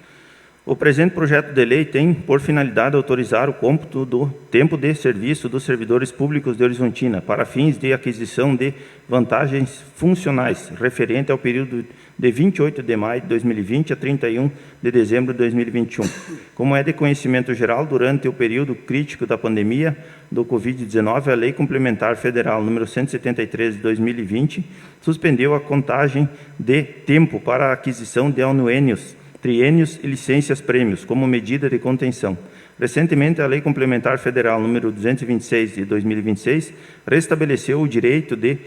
O presente projeto de lei tem por finalidade autorizar o cômputo do tempo de serviço dos servidores públicos de Horizontina para fins de aquisição de vantagens funcionais referente ao período de 28 de maio de 2020 a 31 de dezembro de 2021. Como é de conhecimento geral, durante o período crítico da pandemia do Covid-19, a Lei Complementar Federal número 173 de 2020 suspendeu a contagem de tempo para a aquisição de anuênios, triênios e licenças-prêmios como medida de contenção. Recentemente, a Lei Complementar Federal número 226 de 2026 restabeleceu o direito de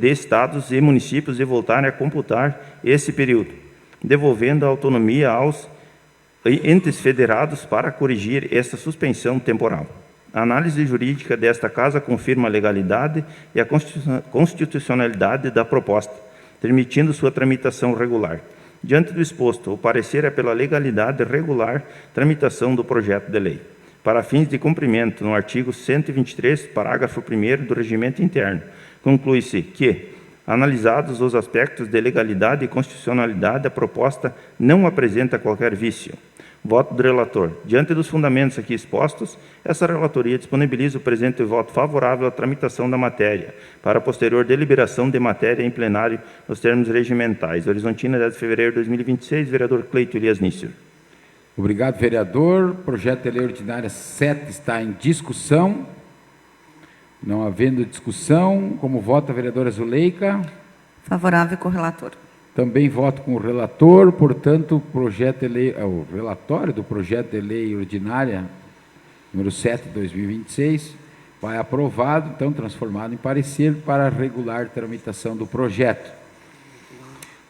estados e municípios de voltarem a computar esse período, devolvendo a autonomia aos entes federados para corrigir esta suspensão temporal. A análise jurídica desta Casa confirma a legalidade e a constitucionalidade da proposta, permitindo sua tramitação regular. Diante do exposto, o parecer é pela legalidade regular tramitação do projeto de lei. Para fins de cumprimento, no artigo 123, parágrafo 1º do Regimento Interno, conclui-se que, analisados os aspectos de legalidade e constitucionalidade, a proposta não apresenta qualquer vício. Voto do relator. Diante dos fundamentos aqui expostos, essa relatoria disponibiliza o presente voto favorável à tramitação da matéria, para posterior deliberação de matéria em plenário nos termos regimentais. Horizontina, 10 de fevereiro de 2026, vereador Cleito Elias Nício. Obrigado, vereador. Projeto de lei ordinária 7 está em discussão. Não havendo discussão, como vota a vereadora Zuleika? Favorável com o relator. Também voto com o relator, portanto, o relatório do projeto de lei ordinária número 7 de 2026 vai aprovado, então transformado em parecer para a regular tramitação do projeto.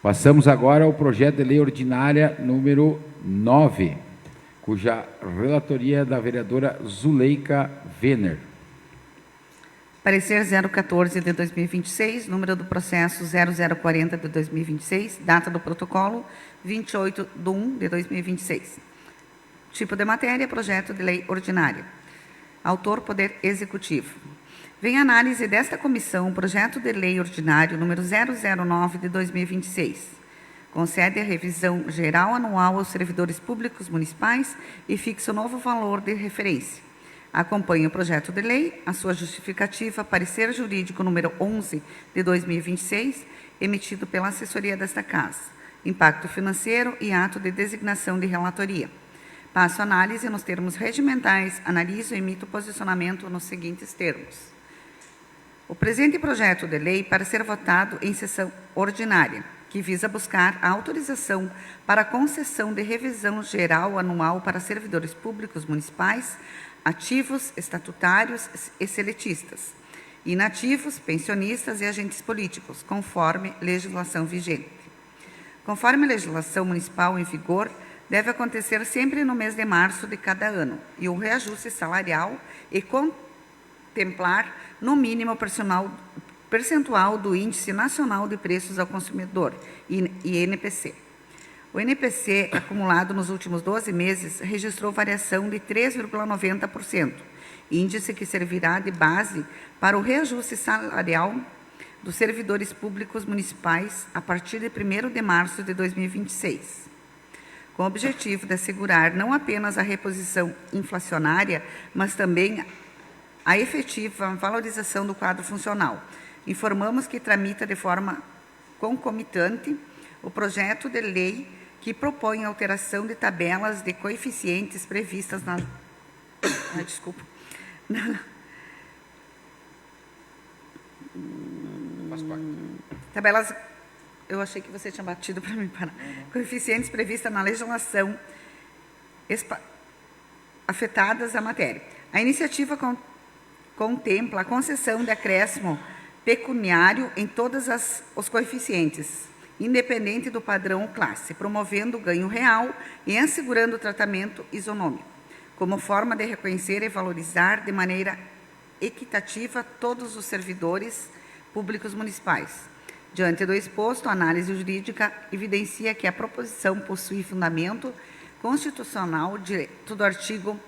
Passamos agora ao projeto de lei ordinária número 9, cuja relatoria é da vereadora Zuleika Venner. Parecer 014 de 2026, número do processo 0040 de 2026, data do protocolo 28 de 1 de 2026. Tipo de matéria, projeto de lei ordinária. Autor, Poder Executivo. Vem análise desta comissão o projeto de lei ordinário número 009 de 2026. Concede a revisão geral anual aos servidores públicos municipais e fixa o novo valor de referência. Acompanhe o projeto de lei, a sua justificativa, parecer jurídico número 11 de 2026, emitido pela assessoria desta Casa. Impacto financeiro e ato de designação de relatoria. Passo a análise nos termos regimentais, analiso e emito posicionamento nos seguintes termos. O presente projeto de lei para ser votado em sessão ordinária, que visa buscar a autorização para a concessão de revisão geral anual para servidores públicos municipais, ativos, estatutários e seletistas, inativos, pensionistas e agentes políticos, conforme legislação vigente. Conforme a legislação municipal em vigor, deve acontecer sempre no mês de março de cada ano, e o reajuste salarial e contemplar, no mínimo, percentual do Índice Nacional de Preços ao Consumidor, INPC. O INPC, acumulado nos últimos 12 meses, registrou variação de 3,90%, índice que servirá de base para o reajuste salarial dos servidores públicos municipais a partir de 1º de março de 2026, com o objetivo de assegurar não apenas a reposição inflacionária, mas também a efetiva valorização do quadro funcional. Informamos que tramita de forma concomitante o projeto de lei que propõe a alteração de tabelas de coeficientes previstas na... Tabelas... Eu achei que você tinha batido para mim parar. Coeficientes previstas na legislação afetadas à matéria. A iniciativa contempla a concessão de acréscimo pecuniário em todos os coeficientes, independente do padrão ou classe, promovendo o ganho real e assegurando o tratamento isonômico, como forma de reconhecer e valorizar de maneira equitativa todos os servidores públicos municipais. Diante do exposto, a análise jurídica evidencia que a proposição possui fundamento constitucional direito do artigo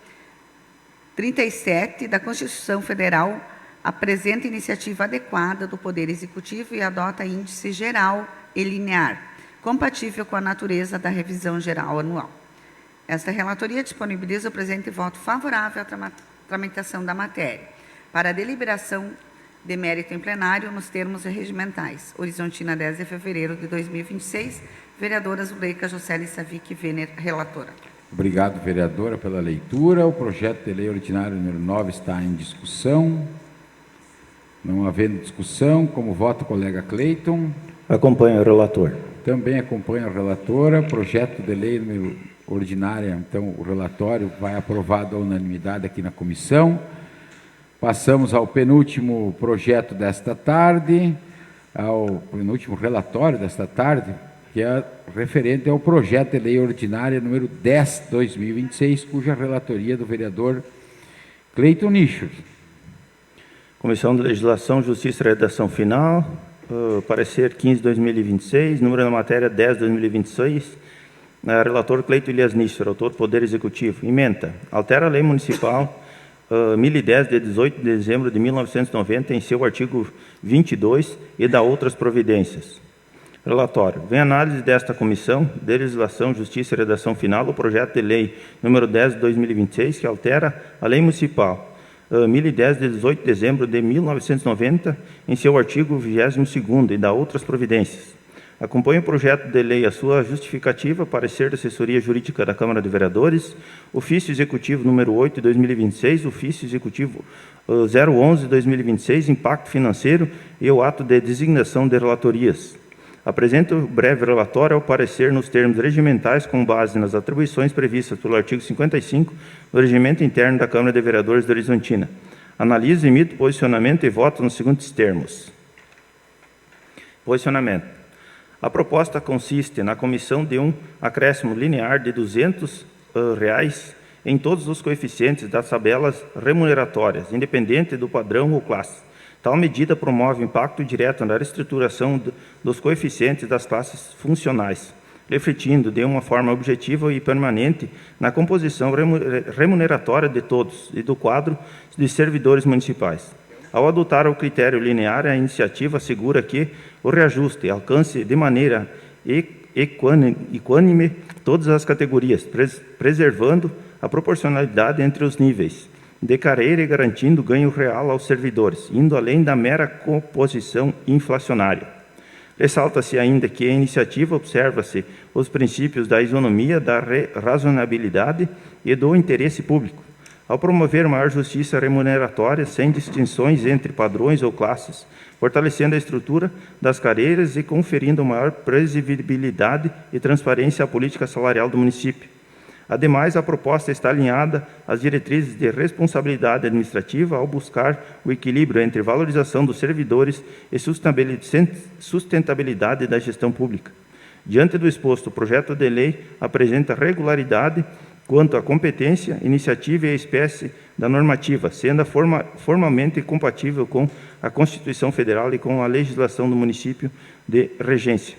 37 da Constituição Federal, apresenta iniciativa adequada do Poder Executivo e adota índice geral e linear, compatível com a natureza da revisão geral anual. Esta relatoria disponibiliza o presente voto favorável à tramitação da matéria. Para a deliberação de mérito em plenário, nos termos regimentais. Horizontina, 10 de fevereiro de 2026. Vereadora Zuleika Joseli Savic Wener, relatora. Obrigado, vereadora, pela leitura. O projeto de lei ordinário número 9 está em discussão. Não havendo discussão, como voto, colega Cleiton. Acompanho o relator. Também acompanho a relatora. Projeto de lei número ordinária, então o relatório vai aprovado à unanimidade aqui na comissão. Passamos ao penúltimo projeto desta tarde, ao penúltimo relatório desta tarde, que é referente ao projeto de lei ordinária número 10/2026, cuja relatoria do vereador Cleiton Nicho. Comissão de Legislação, Justiça e Redação Final, parecer 15/2026, número da matéria 10/2026, relator Cleiton Elias Nicho, autor Poder Executivo. Ementa, altera a Lei Municipal 1010, de 18 de dezembro de 1990, em seu artigo 22, e dá outras providências. Relatório. Vem análise desta Comissão de Legislação, Justiça e Redação Final o projeto de lei número 10/2026, que altera a Lei Municipal 1010, de 18 de dezembro de 1990, em seu artigo 22º, e dá outras providências. Acompanha o projeto de lei, a sua justificativa, parecer da Assessoria Jurídica da Câmara de Vereadores, ofício executivo número 8 de 2026, ofício executivo 011 de 2026, impacto financeiro e o ato de designação de relatorias. Apresento o breve relatório ao parecer nos termos regimentais com base nas atribuições previstas pelo artigo 55 do Regimento Interno da Câmara de Vereadores de Horizontina. Analiso, emito posicionamento e voto nos seguintes termos. Posicionamento. A proposta consiste na comissão de um acréscimo linear de R$ 200 em todos os coeficientes das tabelas remuneratórias, independente do padrão ou classe. Tal medida promove impacto direto na reestruturação dos coeficientes das classes funcionais, refletindo de uma forma objetiva e permanente na composição remuneratória de todos e do quadro de servidores municipais. Ao adotar o critério linear, a iniciativa assegura que o reajuste alcance de maneira equânime todas as categorias, preservando a proporcionalidade entre os níveis de carreira e garantindo ganho real aos servidores, indo além da mera composição inflacionária. Ressalta-se ainda que a iniciativa observa-se os princípios da isonomia, da razonabilidade e do interesse público, ao promover maior justiça remuneratória sem distinções entre padrões ou classes, fortalecendo a estrutura das carreiras e conferindo maior previsibilidade e transparência à política salarial do município. Ademais, a proposta está alinhada às diretrizes de responsabilidade administrativa ao buscar o equilíbrio entre valorização dos servidores e sustentabilidade da gestão pública. Diante do exposto, o projeto de lei apresenta regularidade quanto à competência, iniciativa e a espécie da normativa, sendo formalmente compatível com a Constituição Federal e com a legislação do município de regência.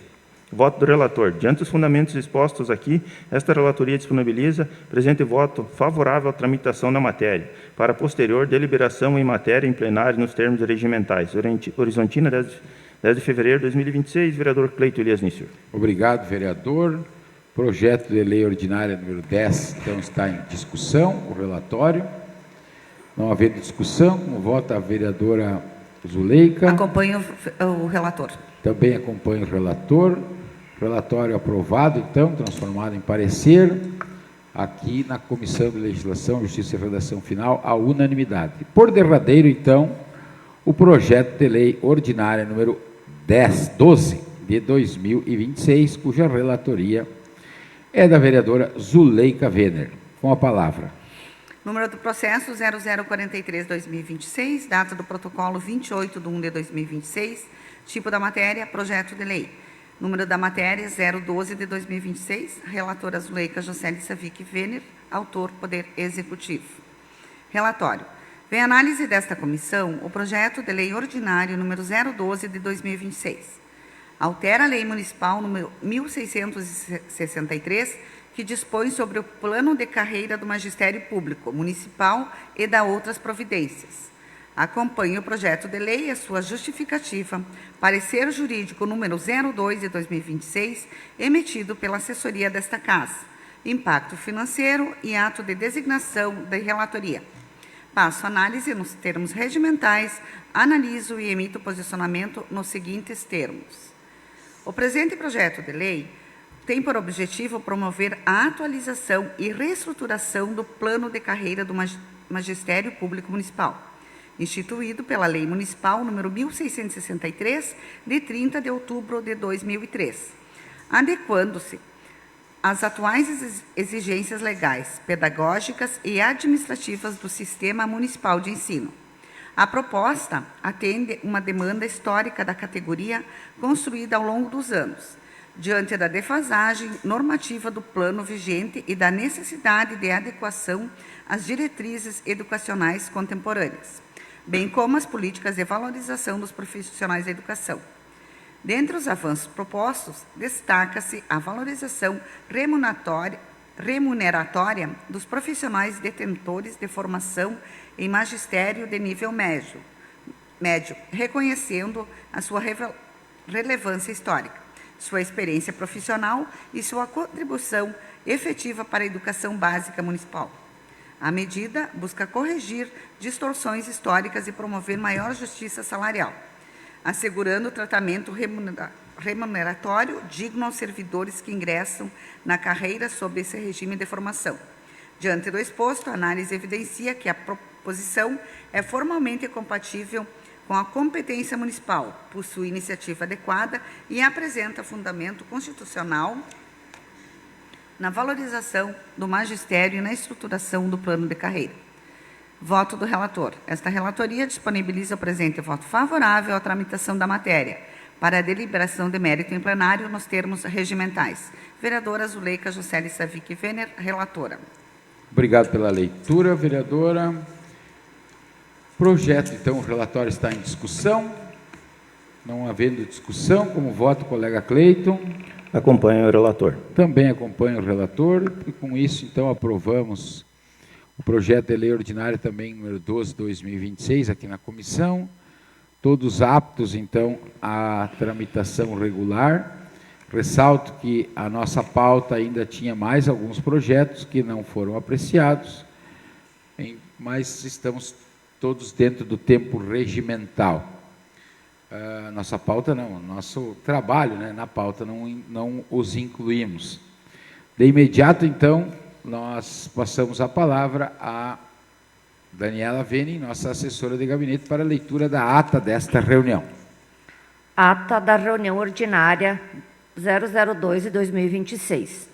Voto do relator. Diante dos fundamentos expostos aqui, esta relatoria disponibiliza presente voto favorável à tramitação da matéria, para posterior deliberação em matéria em plenário nos termos regimentais. Horizontina, 10 de fevereiro de 2026, vereador Cleiton Elias Nicho. Obrigado, vereador. Projeto de lei ordinária número 10, então, está em discussão, o relatório. Não havendo discussão, como vota a vereadora Zuleika. Acompanho o relator. Também acompanho o relator. Relatório aprovado, então, transformado em parecer, aqui na Comissão de Legislação, Justiça e Redação Final, à unanimidade. Por derradeiro, então, o projeto de lei ordinária número 12 de 2026, cuja relatoria é da vereadora Zuleika Wener. Com a palavra. Número do processo 0043/2026, data do protocolo 28/1/2026, tipo da matéria, projeto de lei. Número da matéria 012/2026, relatora Zuleika Joseli Savic Wener, autor Poder Executivo. Relatório. Vem análise desta comissão o projeto de lei ordinário número 012/2026. Altera a Lei Municipal número 1663, que dispõe sobre o plano de carreira do Magistério Público Municipal e da outras providências. Acompanhe o projeto de lei e a sua justificativa, parecer jurídico número 02/2026, emitido pela assessoria desta Casa, impacto financeiro e ato de designação da relatoria. Passo a análise nos termos regimentais, analiso e emito posicionamento nos seguintes termos. O presente projeto de lei tem por objetivo promover a atualização e reestruturação do plano de carreira do Magistério Público Municipal, instituído pela Lei Municipal número 1663, de 30 de outubro de 2003, adequando-se às atuais exigências legais, pedagógicas e administrativas do Sistema Municipal de Ensino. A proposta atende uma demanda histórica da categoria construída ao longo dos anos, diante da defasagem normativa do plano vigente e da necessidade de adequação às diretrizes educacionais contemporâneas, bem como as políticas de valorização dos profissionais da educação. Dentre os avanços propostos, destaca-se a valorização remuneratória dos profissionais detentores de formação em magistério de nível médio, reconhecendo a sua relevância histórica, sua experiência profissional e sua contribuição efetiva para a educação básica municipal. A medida busca corrigir distorções históricas e promover maior justiça salarial, assegurando o tratamento remuneratório digno aos servidores que ingressam na carreira sob esse regime de formação. Diante do exposto, a análise evidencia que a proposição é formalmente compatível com a competência municipal, possui iniciativa adequada e apresenta fundamento constitucional na valorização do magistério e na estruturação do plano de carreira. Voto do relator. Esta relatoria disponibiliza o presente voto favorável à tramitação da matéria, para a deliberação de mérito em plenário nos termos regimentais. Vereadora Zuleika Juscelia Savic Wener, relatora. Obrigado pela leitura, vereadora. Projeto, então, o relatório está em discussão. Não havendo discussão, como voto, colega Cleiton. Acompanho o relator. Também acompanho o relator. E com isso, então, aprovamos o projeto de lei ordinária também, número 12/2026, aqui na comissão. Todos aptos, então, à tramitação regular. Ressalto que a nossa pauta ainda tinha mais alguns projetos que não foram apreciados, mas estamos todos dentro do tempo regimental. Nossa pauta não, nosso trabalho, né, na pauta não os incluímos. De imediato, então, nós passamos a palavra a Daniela Wenig, nossa assessora de gabinete, para a leitura da ata desta reunião. Ata da reunião ordinária 002 de 2026.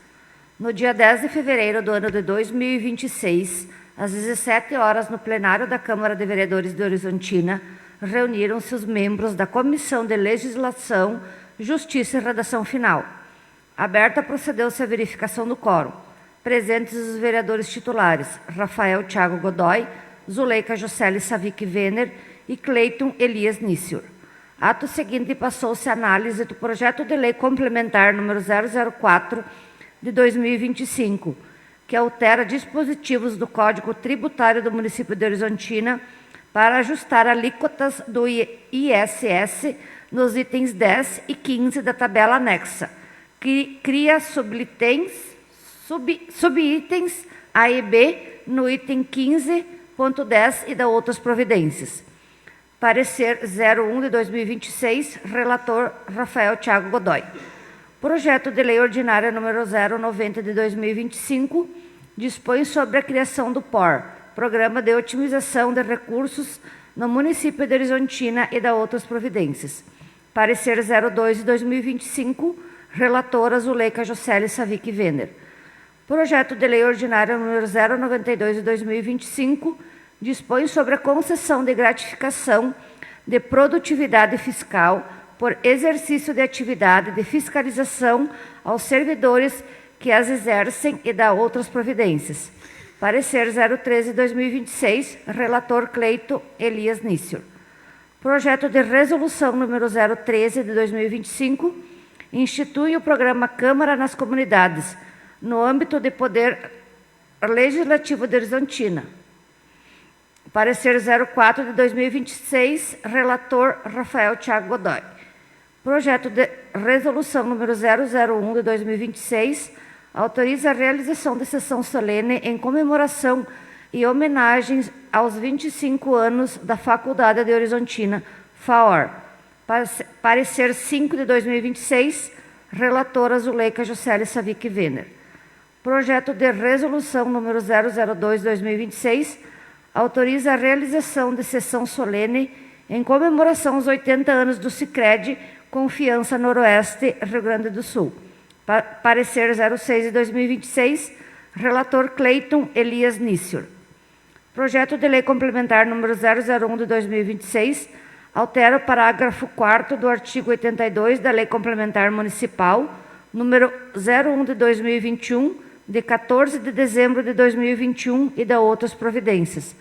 No dia 10 de fevereiro do ano de 2026, às 17 horas, no plenário da Câmara de Vereadores de Horizontina, reuniram-se os membros da Comissão de Legislação, Justiça e Redação Final. Aberta, procedeu-se a verificação do quórum. Presentes os vereadores titulares, Rafael Thiago Godoy, Zuleika Juscelia Savic Wener e Cleiton Elias Nícior. Ato seguinte, passou-se a análise do projeto de lei complementar número 004 de 2025, que altera dispositivos do Código Tributário do município de Horizontina para ajustar alíquotas do ISS nos itens 10 e 15 da tabela anexa, que cria subitens A e B no item 15.10 e dá outras providências. Parecer 01 de 2026, relator Rafael Thiago Godoy. Projeto de lei ordinária número 090 de 2025 dispõe sobre a criação do POR, Programa de Otimização de Recursos no município de Horizontina e dá outras providências. Parecer 02 de 2025, relatora Zuleika Juscelia Savic Wener. Projeto de lei ordinária número 092 de 2025 dispõe sobre a concessão de gratificação de produtividade fiscal por exercício de atividade de fiscalização aos servidores que as exercem e dá outras providências. Parecer 013 de 2026, relator Cleiton Elias Nícior. Projeto de resolução número 013 de 2025 institui o programa Câmara nas Comunidades, no âmbito de Poder Legislativo de Horizontina. Parecer 04 de 2026, relator Rafael Thiago Godoy. Projeto de resolução número 001 de 2026 autoriza a realização de sessão solene em comemoração e homenagens aos 25 anos da Faculdade de Horizontina, FAOR. Parecer 5 de 2026, relatora Zuleika Juscelia Savic Wener. Projeto de resolução número 002/2026 autoriza a realização de sessão solene em comemoração aos 80 anos do Sicredi Confiança Noroeste, Rio Grande do Sul. Parecer 06 de 2026, relator Cleiton Elias Nícior. Projeto de lei complementar número 001 de 2026 altera o parágrafo 4º do artigo 82 da Lei Complementar Municipal número 01 de 2021, de 14 de dezembro de 2021 e da outras providências.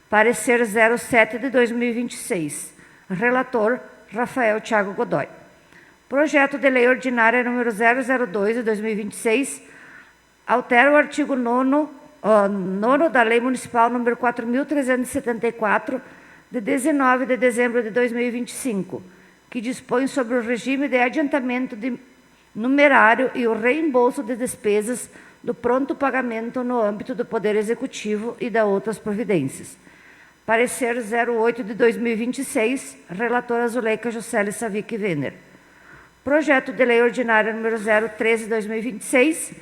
Parecer 07 de 2026. Relator Rafael Thiago Godoy. Projeto de lei ordinária número 002 de 2026 altera o artigo 9º da Lei Municipal número 4.374, de 19 de dezembro de 2025, que dispõe sobre o regime de adiantamento de numerário e o reembolso de despesas do pronto pagamento no âmbito do Poder Executivo e da outras providências. Parecer 08 de 2026, relatora Zuleika Juscelia Savic Wener. Projeto de lei ordinária número 013 de 2026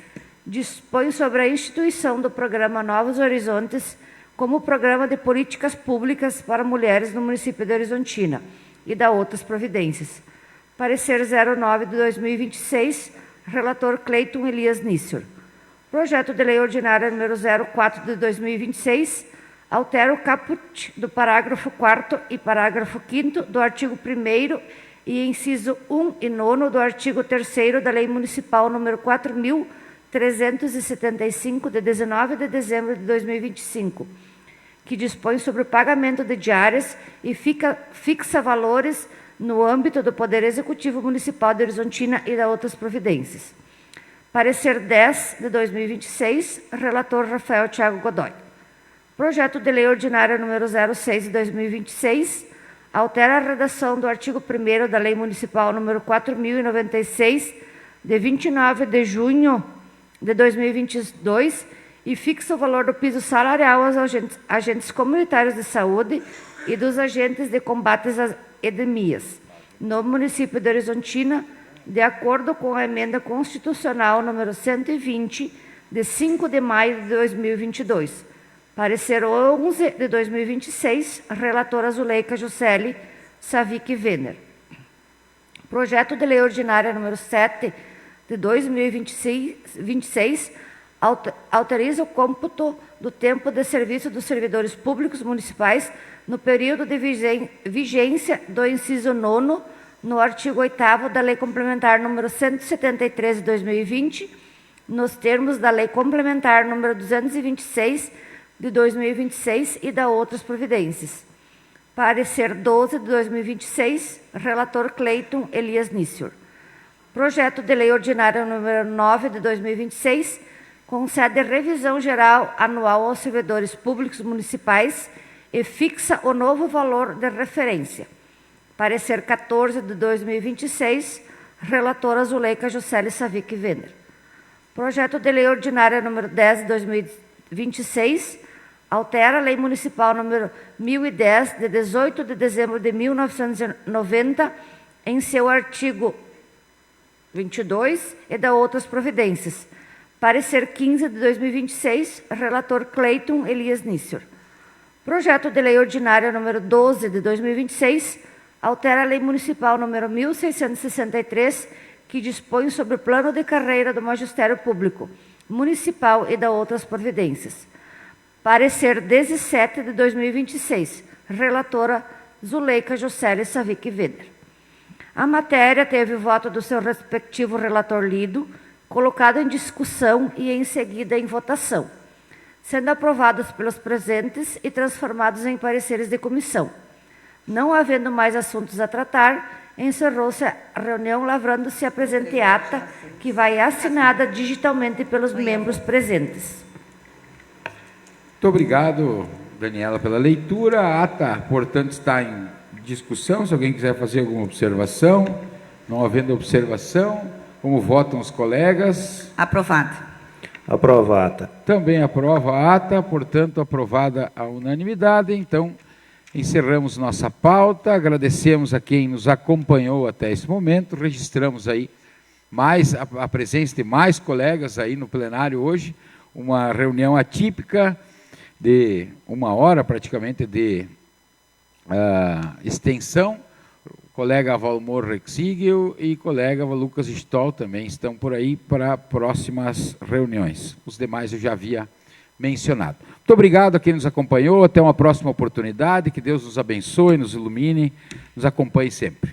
dispõe sobre a instituição do programa Novos Horizontes como programa de políticas públicas para mulheres no município de Horizontina e da outras providências. Parecer 09 de 2026, relator Cleiton Elias Nícior. Projeto de lei ordinária número 04 de 2026 altera o caput do parágrafo 4º e parágrafo 5º do artigo 1º e inciso 1 e 9 do artigo 3º da Lei Municipal número 4.375, de 19 de dezembro de 2025, que dispõe sobre o pagamento de diárias e fixa valores no âmbito do Poder Executivo Municipal de Horizontina e da outras providências. Parecer 10 de 2026, relator Rafael Thiago Godoy. Projeto de lei ordinária número 06 de 2026 altera a redação do artigo 1º da Lei Municipal número 4.096, de 29 de junho de 2022, e fixa o valor do piso salarial aos agentes comunitários de saúde e dos agentes de combate às epidemias no município de Horizontina, de acordo com a emenda constitucional número 120, de 5 de maio de 2022. Parecer 11 de 2026, relatora Zuleika Juscelia Savic Wener. Projeto de lei ordinária número 7 de 2026 autoriza o cômputo do tempo de serviço dos servidores públicos municipais no período de vigência do inciso 9º, no artigo 8º da Lei Complementar número 173 de 2020, nos termos da Lei Complementar número 226 de 2026 e da outras providências. Parecer 12 de 2026, relator Cleiton Elias Nícior. Projeto de lei ordinária número 9 de 2026 concede revisão geral anual aos servidores públicos municipais e fixa o novo valor de referência. Parecer 14 de 2026, relatora Zuleika Juscelia Savic Wener. Projeto de lei ordinária número 10 de 2026 altera a Lei Municipal número 1010, de 18 de dezembro de 1990, em seu artigo 22 e da outras providências. Parecer 15 de 2026, relator Cleiton Elias Nícior. Projeto de lei ordinária número 12 de 2026 altera a Lei Municipal número 1663, que dispõe sobre o plano de carreira do Magistério Público Municipal e da outras providências. Parecer 17 de 2026, relatora Zuleika Juscelia Savic Wener. A matéria teve o voto do seu respectivo relator lido, colocado em discussão e em seguida em votação, sendo aprovados pelos presentes e transformados em pareceres de comissão. Não havendo mais assuntos a tratar, encerrou-se a reunião, lavrando-se a presente ata, que vai assinada digitalmente pelos membros presentes. Muito obrigado, Daniela, pela leitura. A ata, portanto, está em discussão. Se alguém quiser fazer alguma observação, não havendo observação, como votam os colegas? Aprovado. Aprova a ata. Também aprova a ata, portanto, aprovada a unanimidade. Então, encerramos nossa pauta, agradecemos a quem nos acompanhou até esse momento, registramos aí a presença de mais colegas aí no plenário hoje, uma reunião atípica de 1 hora praticamente de extensão. O colega Valmor Rexigel e colega Lucas Stoll também estão por aí para próximas reuniões. Os demais eu já havia mencionado. Muito obrigado a quem nos acompanhou, até uma próxima oportunidade, que Deus nos abençoe, nos ilumine, nos acompanhe sempre.